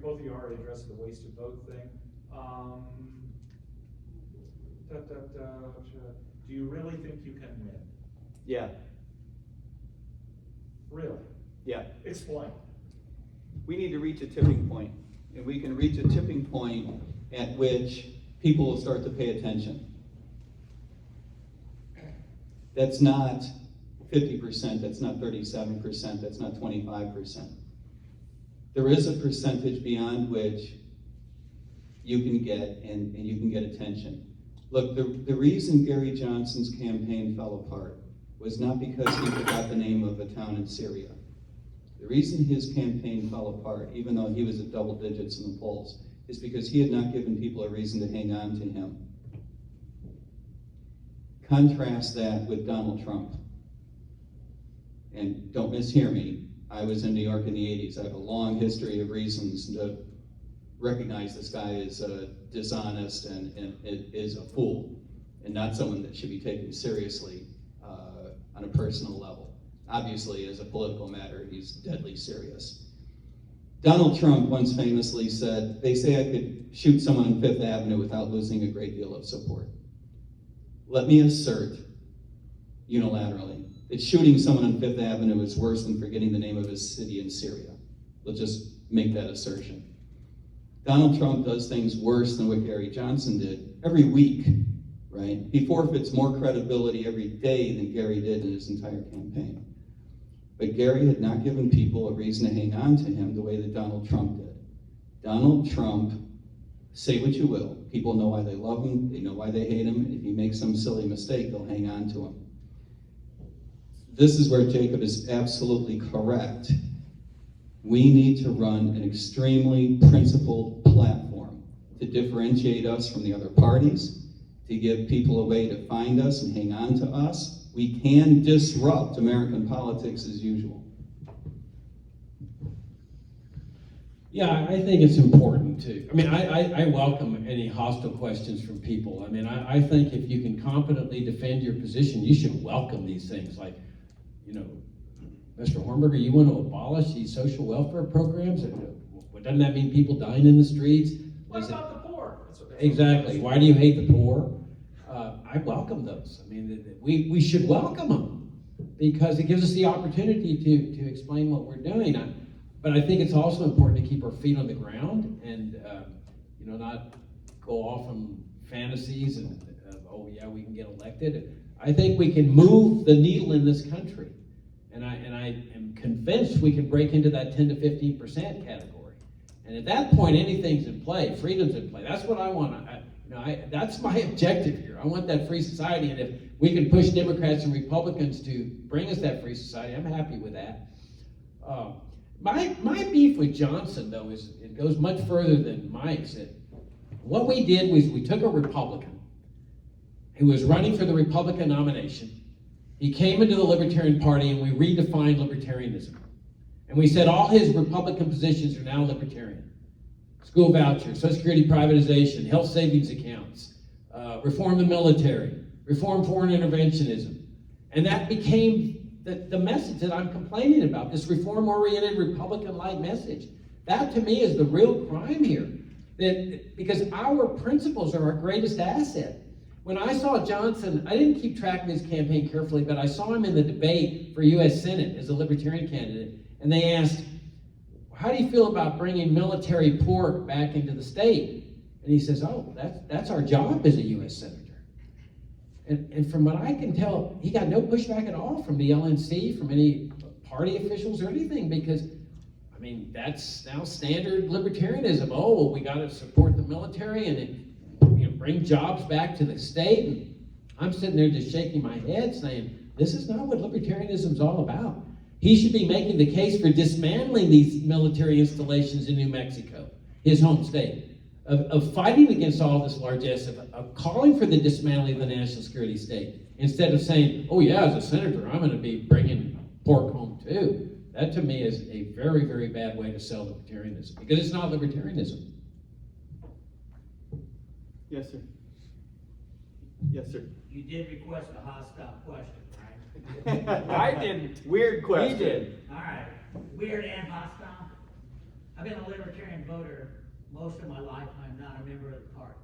Both of you already addressed the wasted vote thing. Do you really think you can win? Yeah. Really? Yeah. Explain. We need to reach a tipping point, and we can reach a tipping point at which people will start to pay attention. That's not 50%, that's not 37%, that's not 25%. There is a percentage beyond which you can get, and you can get attention. Look, the reason Gary Johnson's campaign fell apart was not because he forgot the name of a town in Syria. The reason his campaign fell apart, even though he was at double digits in the polls, is because he had not given people a reason to hang on to him. Contrast that with Donald Trump. And don't mishear me, I was in New York in the 80s. I have a long history of reasons to recognize this guy is dishonest and is a fool, and not someone that should be taken seriously on a personal level. Obviously, as a political matter, he's deadly serious. Donald Trump once famously said, "They say I could shoot someone on Fifth Avenue without losing a great deal of support." Let me assert, unilaterally, that shooting someone on Fifth Avenue is worse than forgetting the name of his city in Syria. Let's just make that assertion. Donald Trump does things worse than what Gary Johnson did every week, right? He forfeits more credibility every day than Gary did in his entire campaign. But Gary had not given people a reason to hang on to him the way that Donald Trump did. Donald Trump, say what you will, people know why they love him, they know why they hate him, and if he makes some silly mistake, they'll hang on to him. This is where Jacob is absolutely correct. We need to run an extremely principled platform to differentiate us from the other parties, to give people a way to find us and hang on to us, we can disrupt American politics as usual. Yeah, I think it's important to, I mean, I welcome any hostile questions from people. I mean, I think if you can competently defend your position, you should welcome these things. Like, you know, Mr. Hornberger, you want to abolish these social welfare programs? Doesn't that mean people dying in the streets? What about the poor? Exactly. Why do you hate the poor? I welcome those. I mean, we should welcome them because it gives us the opportunity to explain what we're doing. But I think it's also important to keep our feet on the ground and you know, not go off on fantasies and oh yeah, we can get elected. I think we can move the needle in this country, and I am convinced we can break into that 10 to 15% category. And at that point, anything's in play. Freedom's in play. That's what I want. That's my objective here. I want that free society, and if we can push Democrats and Republicans to bring us that free society, I'm happy with that. My beef with Johnson, though, it goes much further than Mike's. What we did was we took a Republican who was running for the Republican nomination. He came into the Libertarian Party, and we redefined libertarianism. And we said all his Republican positions are now libertarian. School vouchers, Social Security privatization, health savings accounts, reform the military, reform foreign interventionism. And that became the message that I'm complaining about, this reform-oriented Republican-like message. That, to me, is the real crime here. Because our principles are our greatest asset. When I saw Johnson, I didn't keep track of his campaign carefully, but I saw him in the debate for U.S. Senate as a Libertarian candidate. And they asked, how do you feel about bringing military pork back into the state? And he says, oh, that's our job as a U.S. Senator. And from what I can tell, he got no pushback at all from the LNC, from any party officials or anything, because, I mean, that's now standard libertarianism. Oh, well, we got to support the military and bring jobs back to the state. And I'm sitting there just shaking my head saying, this is not what libertarianism is all about. He should be making the case for dismantling these military installations in New Mexico, his home state, of fighting against all this largesse, of calling for the dismantling of the national security state, instead of saying, oh yeah, as a senator, I'm going to be bringing pork home too. That to me is a very, very bad way to sell libertarianism, because it's not libertarianism. Yes, sir. Yes, sir. You did request a hostile question, right? I didn't. Weird question. He did. All right, weird and hostile. I've been a libertarian voter most of my life. I'm not a member of the party.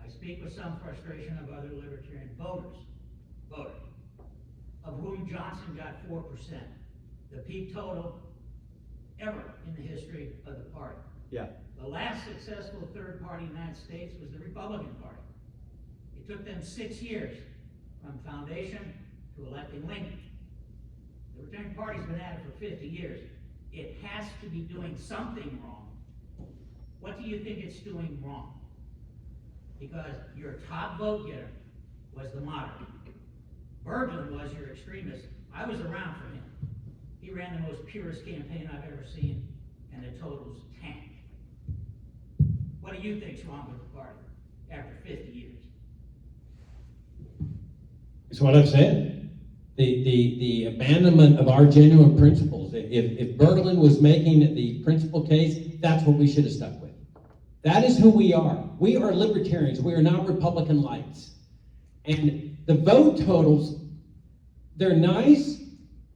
I speak with some frustration of other libertarian voters, of whom Johnson got 4%, the peak total ever in the history of the party. Yeah. The last successful third party in the United States was the Republican Party. It took them 6 years from foundation to electing Lincoln. The Libertarian Party's been at it for 50 years. It has to be doing something wrong. What do you think it's doing wrong? Because your top vote getter was the moderate. Berglund was your extremist. I was around for him. He ran the most purist campaign I've ever seen, and the totals tanked. What do you think's wrong with the party after 50 years? It's what I've said. The abandonment of our genuine principles. If Berglund was making the principal case, that's what we should have stuck with. That is who we are. We are libertarians. We are not Republican lights. And the vote totals, they're nice,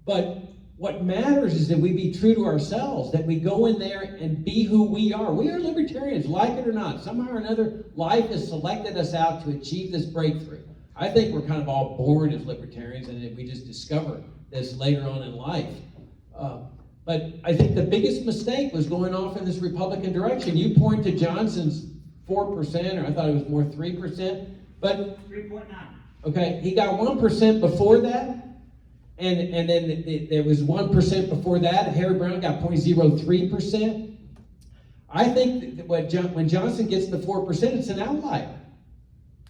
but what matters is that we be true to ourselves, that we go in there and be who we are. We are libertarians, like it or not. Somehow or another, life has selected us out to achieve this breakthrough. I think we're kind of all born as libertarians, and we just discover this later on in life. But I think the biggest mistake was going off in this Republican direction. You point to Johnson's 4%, or I thought it was more 3%, but 3.9. okay, he got 1% before that, and then there was 1% before that. Harry Brown got 0.03%. I think that when Johnson gets the 4%, it's an outlier.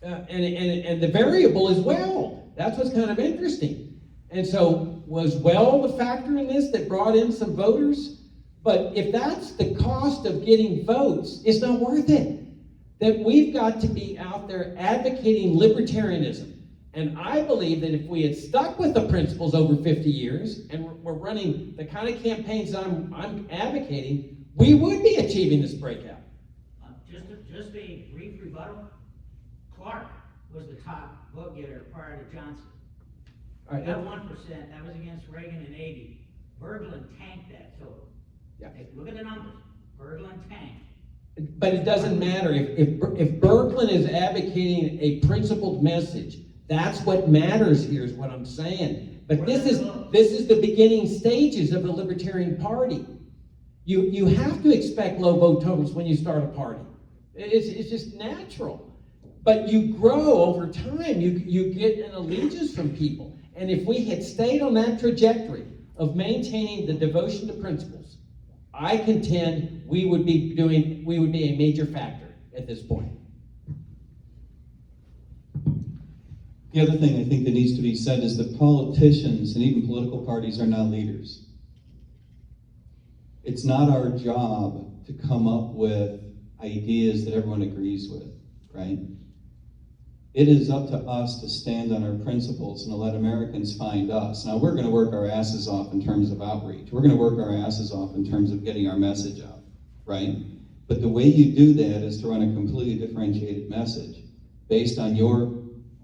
And the variable is well. That's what's kind of interesting. And so was well the factor in this that brought in some voters? But if that's the cost of getting votes, it's not worth it. that we've got to be out there advocating libertarianism. And I believe that if we had stuck with the principles over 50 years and we're running the kind of campaigns I'm advocating, we would be achieving this breakout. Just a brief rebuttal. Clark was the top vote getter prior to Johnson. All right, That 1%, that was against Reagan in 80. Berglund tanked that total. Yeah. Look at the numbers. Berglund tanked. But it doesn't matter. If Berglund is advocating a principled message, that's what matters here is what I'm saying. But this is the beginning stages of the Libertarian Party. You have to expect low vote totals when you start a party. It's just natural. But you grow over time. You get an allegiance from people. And if we had stayed on that trajectory of maintaining the devotion to principles, I contend we would be a major factor at this point. The other thing I think that needs to be said is that politicians and even political parties are not leaders. It's not our job to come up with ideas that everyone agrees with, right? It is up to us to stand on our principles and to let Americans find us. Now, we're going to work our asses off in terms of outreach. We're going to work our asses off in terms of getting our message out, right? But the way you do that is to run a completely differentiated message based on your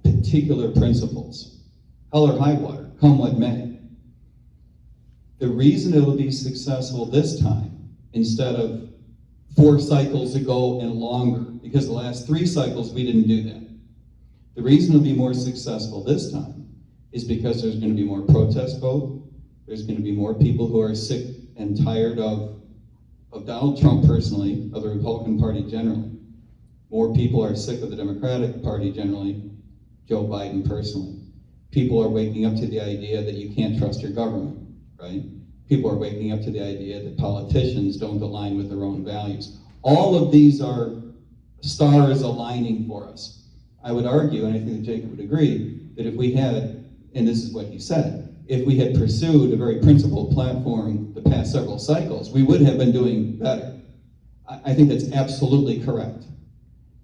particular principles. Hell or high water, come what may. The reason it'll be successful this time, instead of 4 cycles ago and longer, because the last 3 cycles we didn't do that. The reason it'll be more successful this time is because there's going to be more protest vote. There's going to be more people who are sick and tired of Donald Trump personally, of the Republican Party generally. More people are sick of the Democratic Party generally, Joe Biden personally. People are waking up to the idea that you can't trust your government, right? People are waking up to the idea that politicians don't align with their own values. All of these are stars aligning for us. I would argue, and I think that Jacob would agree, that if we had, and this is what he said, if we had pursued a very principled platform the past several cycles, we would have been doing better. I think that's absolutely correct.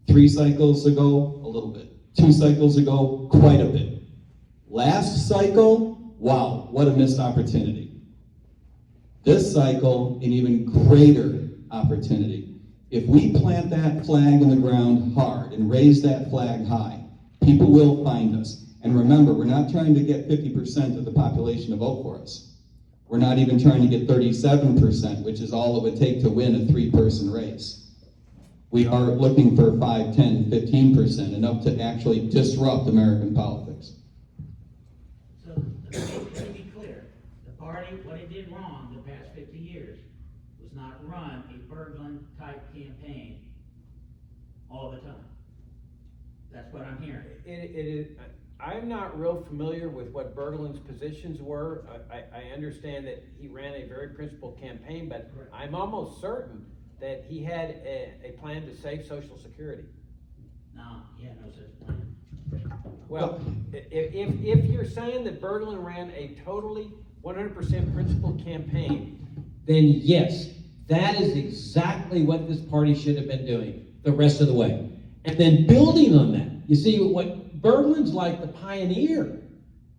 3 cycles ago, a little bit. 2 cycles ago, quite a bit. Last cycle, wow, what a missed opportunity. This cycle, an even greater opportunity. If we plant that flag in the ground hard and raise that flag high, people will find us. And remember, we're not trying to get 50% of the population to vote for us. We're not even trying to get 37%, which is all it would take to win a 3-person race. We are looking for 5, 10, 15%, enough to actually disrupt American politics. So, let me be clear. The party, what it did wrong the past 50 years was not run a Berglund-type campaign all the time. That's what I'm hearing. It is. I'm not real familiar with what Berglund's positions were. I understand that he ran a very principled campaign, but I'm almost certain that he had a plan to save Social Security. No, he had no such plan. Well, if you're saying that Berglund ran a totally 100% principled campaign, then yes, that is exactly what this party should have been doing the rest of the way. And then building on that, you see what Berglund's like the pioneer.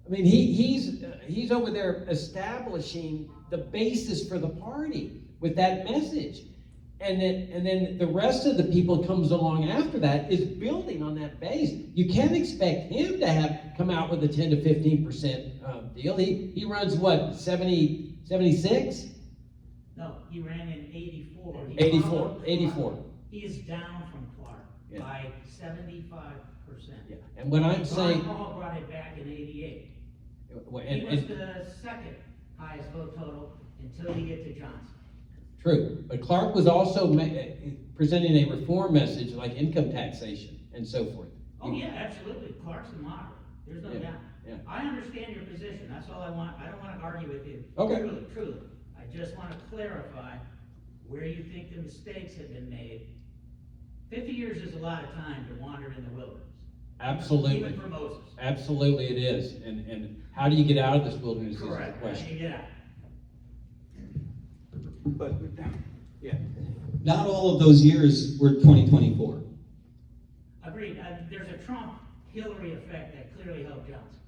I mean, he's over there establishing the basis for the party with that message. And then the rest of the people comes along after that is building on that base. You can't expect him to have come out with a 10 to 15% deal. He runs what, 76? No, he ran in 84. 84. He is down from Clark by 75%. Yeah. And what I'm saying, Paul brought it back in 88. He was the second highest vote total until you get to Johnson. true, but Clark was also presenting a reform message like income taxation and so forth. Oh yeah, absolutely. Clark's the moderate. There's no doubt. Yeah. I understand your position. That's all I want. I don't want to argue with you. Okay. Truly. I just want to clarify where you think the mistakes have been made. 50 years is a lot of time to wander in the wilderness. Absolutely. Even for Moses. Absolutely it is. And how do you get out of this wilderness is the Correct. How do question. you get out? But, yeah. Not all of those years were 2024. agreed. There's a Trump-Hillary effect that clearly helped Johnson.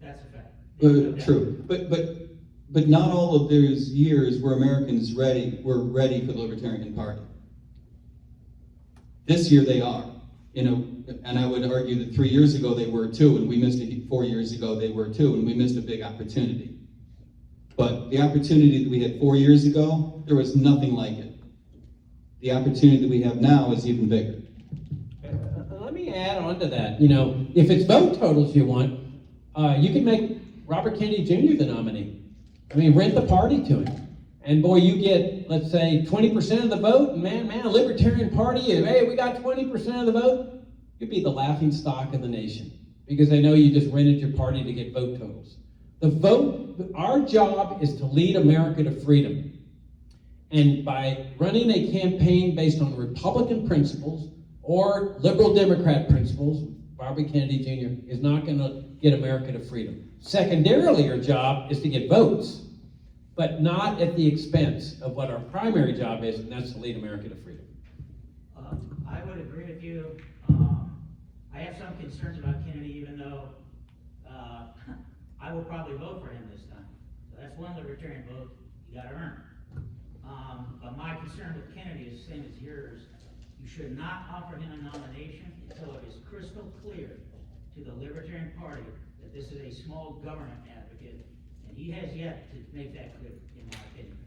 That's a fact. True, but not all of those years were Americans were ready for the Libertarian Party. This year they are, and I would argue that 3 years ago they were too, and we missed it 4 years ago they were too, and we missed a big opportunity. But the opportunity that we had 4 years ago, there was nothing like it. The opportunity that we have now is even bigger. Let me add on to that. If it's vote totals you want, you can make Robert Kennedy Jr. the nominee. Rent the party to him. And boy, you get, let's say, 20% of the vote, and man, Libertarian Party, hey, we got 20% of the vote, you'd be the laughing stock of the nation. Because they know you just rented your party to get vote totals. Our job is to lead America to freedom. And by running a campaign based on Republican principles or liberal Democrat principles, Robert Kennedy Jr. is not going to get America to freedom. Secondarily, our job is to get votes, but not at the expense of what our primary job is, and that's to lead America to freedom. I would agree with you. I have some concerns about Kennedy, even though I will probably vote for him this time. So that's one libertarian vote you got to earn. But my concern with Kennedy is the same as yours. You should not offer him a nomination until it is crystal clear to the Libertarian Party that this is a small government advocate, and he has yet to make that clear, in my opinion.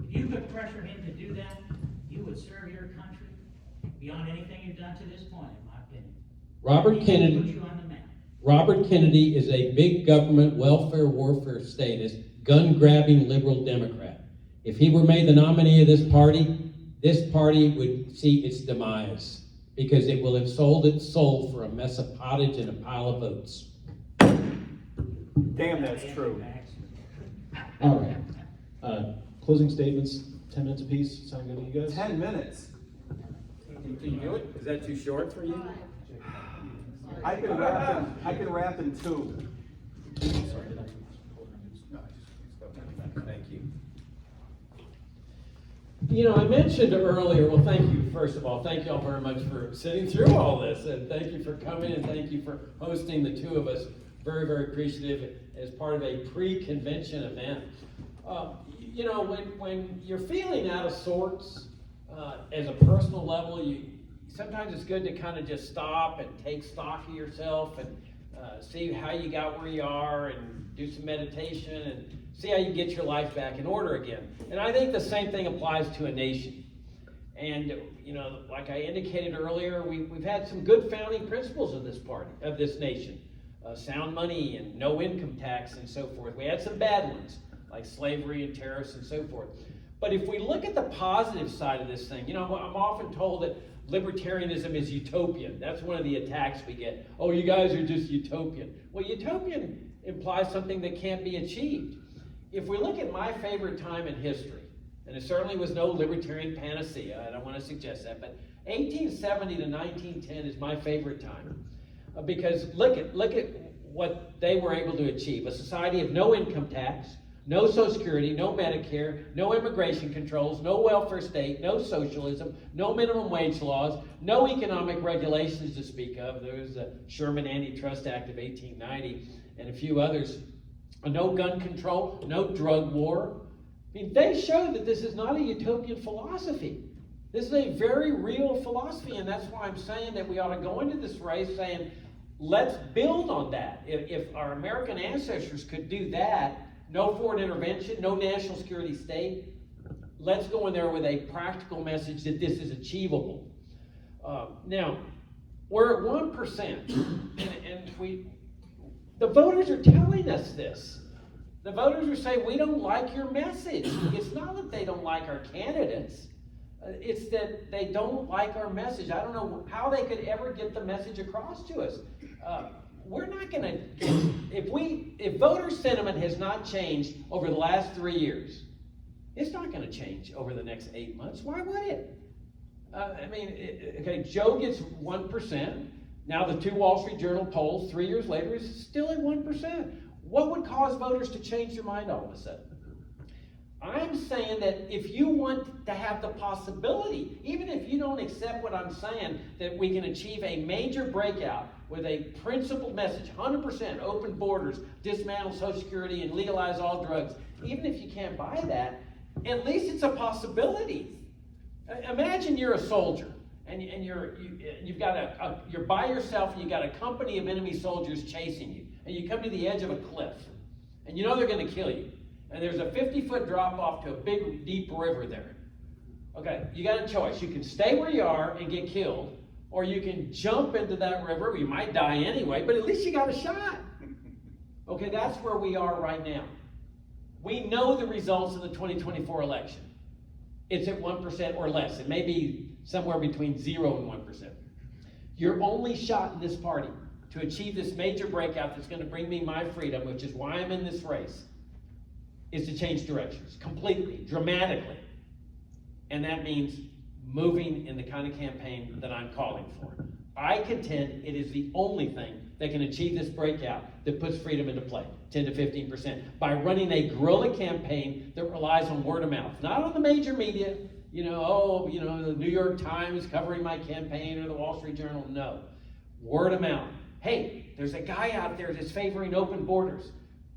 If you could pressure him to do that, you would serve your country beyond anything you've done to this point, in my opinion. Robert Kennedy. Put you on the map. Robert Kennedy is a big government welfare warfare statist, gun-grabbing liberal Democrat. If he were made the nominee of this party would see its demise because it will have sold its soul for a mess of pottage and a pile of votes. Damn, that's true. All right. Closing statements, 10 minutes apiece. Sound good to you guys? 10 minutes. Can you do it? Is that too short for you? I can wrap in 2. Thank you. I mentioned earlier, well, thank you, first of all. Thank you all very much for sitting through all this, and thank you for coming, and thank you for hosting the two of us. Very, very appreciative as part of a pre-convention event. When you're feeling out of sorts as a personal level, sometimes it's good to kind of just stop and take stock of yourself and see how you got where you are and do some meditation and see how you get your life back in order again. And I think the same thing applies to a nation. And, like I indicated earlier, we've had some good founding principles of this nation. Sound money and no income tax and so forth. We had some bad ones, like slavery and tariffs and so forth. But if we look at the positive side of this thing, I'm often told that libertarianism is utopian. That's one of the attacks we get. Oh, you guys are just utopian. Well, utopian implies something that can't be achieved. If we look at my favorite time in history, and it certainly was no libertarian panacea, I don't want to suggest that, but 1870 to 1910 is my favorite time. Because look at what they were able to achieve. A society of no income tax, no Social Security, no Medicare, no immigration controls, no welfare state, no socialism, no minimum wage laws, no economic regulations to speak of. There was the Sherman Antitrust Act of 1890 and a few others. No gun control, no drug war. They show that this is not a utopian philosophy. This is a very real philosophy, and that's why I'm saying that we ought to go into this race saying, let's build on that. If our American ancestors could do that, no foreign intervention, no national security state, let's go in there with a practical message that this is achievable. Now, we're at 1%, and the voters are telling us this. The voters are saying, we don't like your message. It's not that they don't like our candidates. It's that they don't like our message. I don't know how they could ever get the message across to us. We're not going to, if voter sentiment has not changed over the last 3 years, it's not going to change over the next 8 months. Why would it? Okay, Joe gets 1%. Now the 2 Wall Street Journal polls 3 years later is still at 1%. What would cause voters to change their mind all of a sudden? I'm saying that if you want to have the possibility, even if you don't accept what I'm saying, that we can achieve a major breakout with a principled message, 100% open borders, dismantle Social Security, and legalize all drugs, even if you can't buy that, at least it's a possibility. Imagine you're a soldier, and you've got you're by yourself, and you've got a company of enemy soldiers chasing you, and you come to the edge of a cliff, and you know they're going to kill you, and there's a 50-foot drop off to a big, deep river there. Okay, you got a choice. You can stay where you are and get killed, or you can jump into that river. You might die anyway, but at least you got a shot. Okay, that's where we are right now. We know the results of the 2024 election. It's at 1% or less. It may be somewhere between 0 and 1%. Your only shot in this party to achieve this major breakout that's going to bring me my freedom, which is why I'm in this race, is to change directions completely, dramatically. And that means moving in the kind of campaign that I'm calling for. I contend it is the only thing that can achieve this breakout that puts freedom into play, 10 to 15%, by running a guerrilla campaign that relies on word of mouth, not on the major media, the New York Times covering my campaign or the Wall Street Journal. No, word of mouth. Hey, there's a guy out there that's favoring open borders.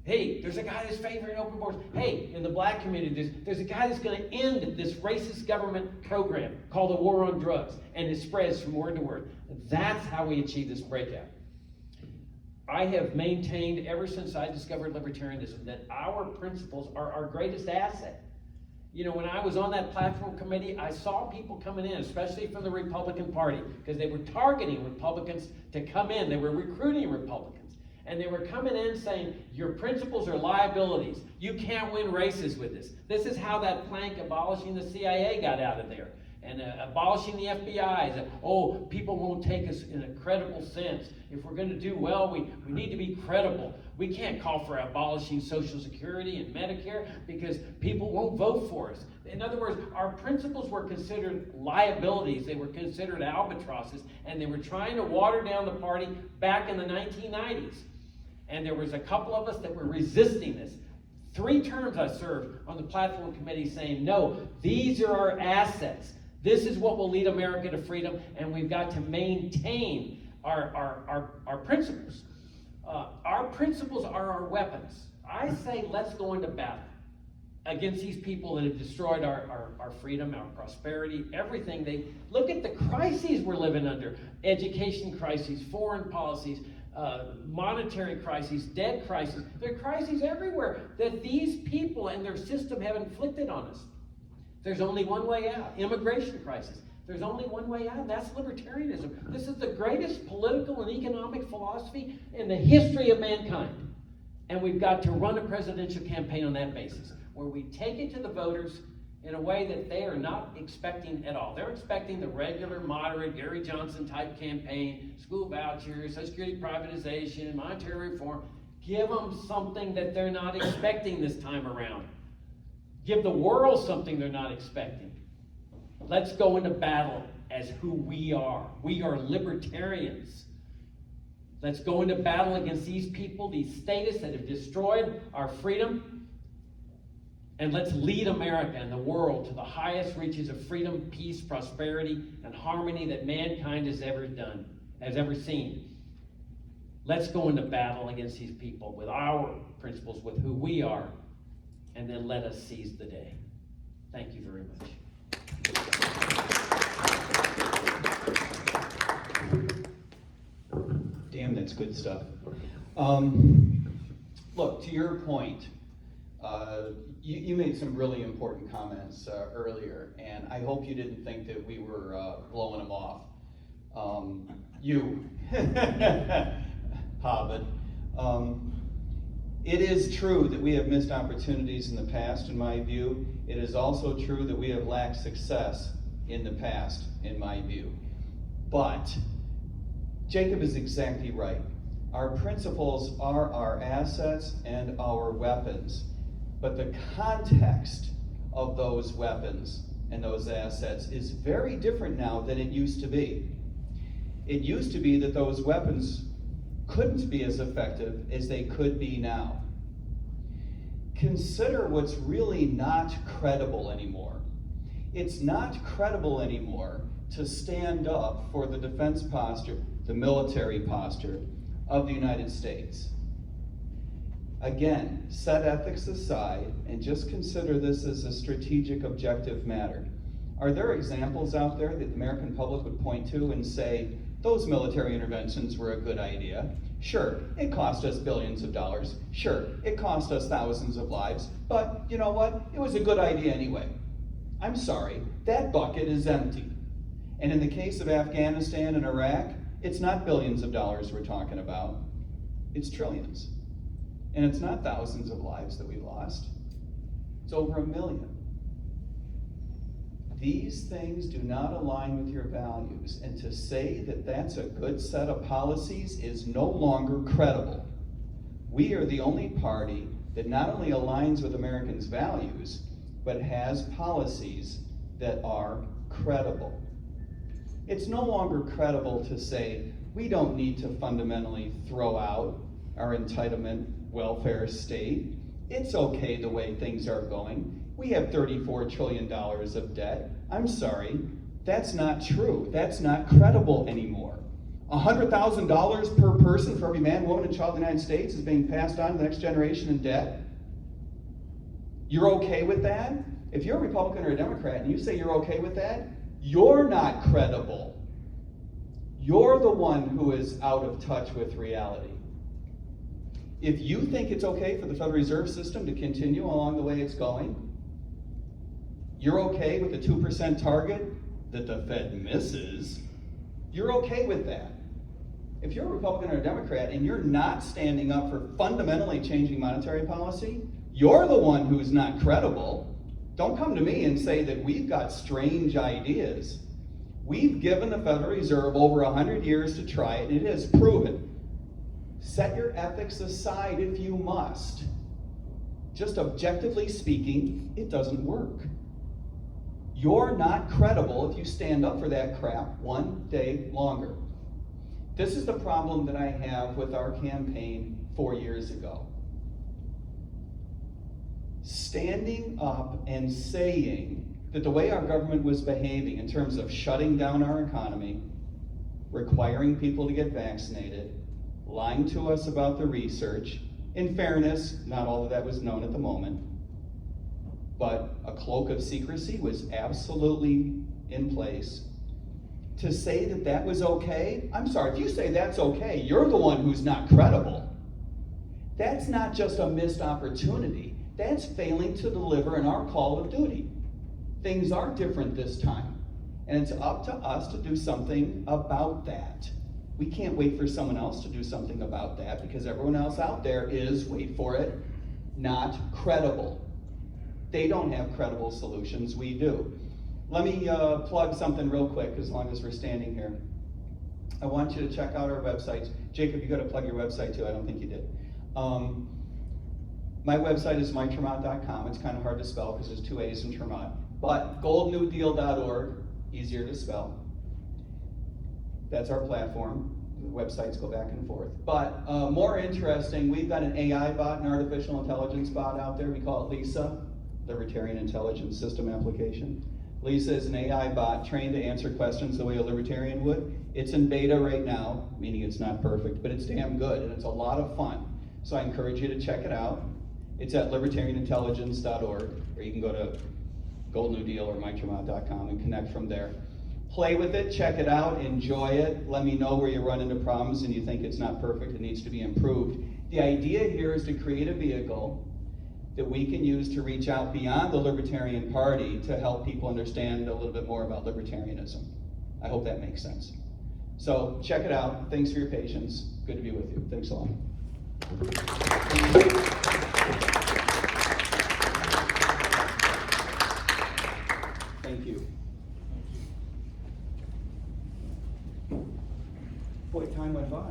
Hey, there's a guy that's favoring open borders. Hey, in the black community, there's a guy that's going to end this racist government program called the war on drugs, and it spreads from word to word. That's how we achieve this breakout. I have maintained ever since I discovered libertarianism that our principles are our greatest asset. When I was on that platform committee, I saw people coming in, especially from the Republican Party, because they were targeting Republicans to come in. They were recruiting Republicans. And they were coming in saying, your principles are liabilities. You can't win races with this. This is how that plank abolishing the CIA got out of there. And abolishing the FBI. People won't take us in a credible sense. If we're going to do well, we need to be credible. We can't call for abolishing Social Security and Medicare because people won't vote for us. In other words, our principles were considered liabilities. They were considered albatrosses, and they were trying to water down the party back in the 1990s. And there was a couple of us that were resisting this. 3 terms I served on the platform committee saying, no, these are our assets. This is what will lead America to freedom, and we've got to maintain our principles. Our principles are our weapons. I say let's go into battle against these people that have destroyed our freedom, our prosperity, everything. Look at the crises we're living under. Education crises, foreign policies, monetary crises, debt crises. There are crises everywhere that these people and their system have inflicted on us. There's only one way out. Immigration crisis. There's only one way out, and that's libertarianism. This is the greatest political and economic philosophy in the history of mankind. And we've got to run a presidential campaign on that basis, where we take it to the voters in a way that they are not expecting at all. They're expecting the regular, moderate, Gary Johnson type campaign, school vouchers, Social Security privatization, monetary reform. Give them something that they're not expecting this time around. Give the world something they're not expecting. Let's go into battle as who we are. We are libertarians. Let's go into battle against these people, these statists that have destroyed our freedom. And let's lead America and the world to the highest reaches of freedom, peace, prosperity, and harmony that mankind has ever seen. Let's go into battle against these people with our principles, with who we are, and then let us seize the day. Thank you very much. Damn, that's good stuff. Look, to your point, you made some really important comments earlier, and I hope you didn't think that we were blowing them off. Hobbit. It is true that we have missed opportunities in the past, in my view. It is also true that we have lacked success in the past, in my view. But Jacob is exactly right. Our principles are our assets and our weapons. But the context of those weapons and those assets is very different now than it used to be. It used to be that those weapons couldn't be as effective as they could be now. consider what's really not credible anymore. It's not credible anymore to stand up for the defense posture, the military posture of the United States. Again, set ethics aside and just consider this as a strategic, objective matter. Are there examples out there that the American public would point to and say, those military interventions were a good idea? Sure, it cost us billions of dollars. Sure, it cost us thousands of lives. But you know what? It was a good idea anyway. I'm sorry, that bucket is empty. And in the case of Afghanistan and Iraq, it's not billions of dollars we're talking about. It's trillions. And it's not thousands of lives that we lost. It's over 1 million. These things do not align with your values, and to say that that's a good set of policies is no longer credible. We are the only party that not only aligns with Americans' values, but has policies that are credible. It's no longer credible to say we don't need to fundamentally throw out our entitlement welfare state. It's okay the way things are going. We have $34 trillion of debt. I'm sorry, that's not true. That's not credible anymore. $100,000 per person for every man, woman, and child in the United States is being passed on to the next generation in debt. You're okay with that? If you're a Republican or a Democrat and you say you're okay with that, you're not credible. You're the one who is out of touch with reality. If you think it's okay for the Federal Reserve System to continue along the way it's going, you're okay with the 2% target that the Fed misses, you're okay with that. If you're a Republican or a Democrat and you're not standing up for fundamentally changing monetary policy, you're the one who's not credible. Don't come to me and say that we've got strange ideas. We've given the Federal Reserve over 100 years to try it, and it has proven. Set your ethics aside if you must. Just objectively speaking, it doesn't work. You're not credible if you stand up for that crap one day longer. This is the problem that I have with our campaign 4 years ago. Standing up and saying that the way our government was behaving in terms of shutting down our economy, requiring people to get vaccinated, lying to us about the research. In fairness, not all of that was known at the moment, but a cloak of secrecy was absolutely in place. To say that that was okay, I'm sorry, if you say that's okay, you're the one who's not credible. That's not just a missed opportunity, that's failing to deliver in our call of duty. Things are different this time, and it's up to us to do something about that. We can't wait for someone else to do something about that because everyone else out there is, wait for it, not credible. They don't have credible solutions, we do. Let me plug something real quick as long as we're standing here. I want you to check out our websites. Jacob, you got to plug your website too, I don't think you did. My website is MikeTermott.com. It's kind of hard to spell because there's 2 A's in Termott. But goldnewdeal.org, easier to spell. That's our platform. The websites go back and forth. But more interesting, we've got an AI bot, an artificial intelligence bot out there. We call it Lisa, Libertarian Intelligence System Application. Lisa is an AI bot trained to answer questions the way a libertarian would. It's in beta right now, meaning it's not perfect, but it's damn good and it's a lot of fun. So I encourage you to check it out. It's at libertarianintelligence.org, or you can go to Gold New Deal or MikeTermott.com and connect from there. Play with it, check it out, enjoy it. Let me know where you run into problems and you think it's not perfect, it needs to be improved. The idea here is to create a vehicle that we can use to reach out beyond the Libertarian Party to help people understand a little bit more about libertarianism. I hope that makes sense. So check it out. Thanks for your patience. Good to be with you. Thanks a lot. Thank you. Boy, time went by.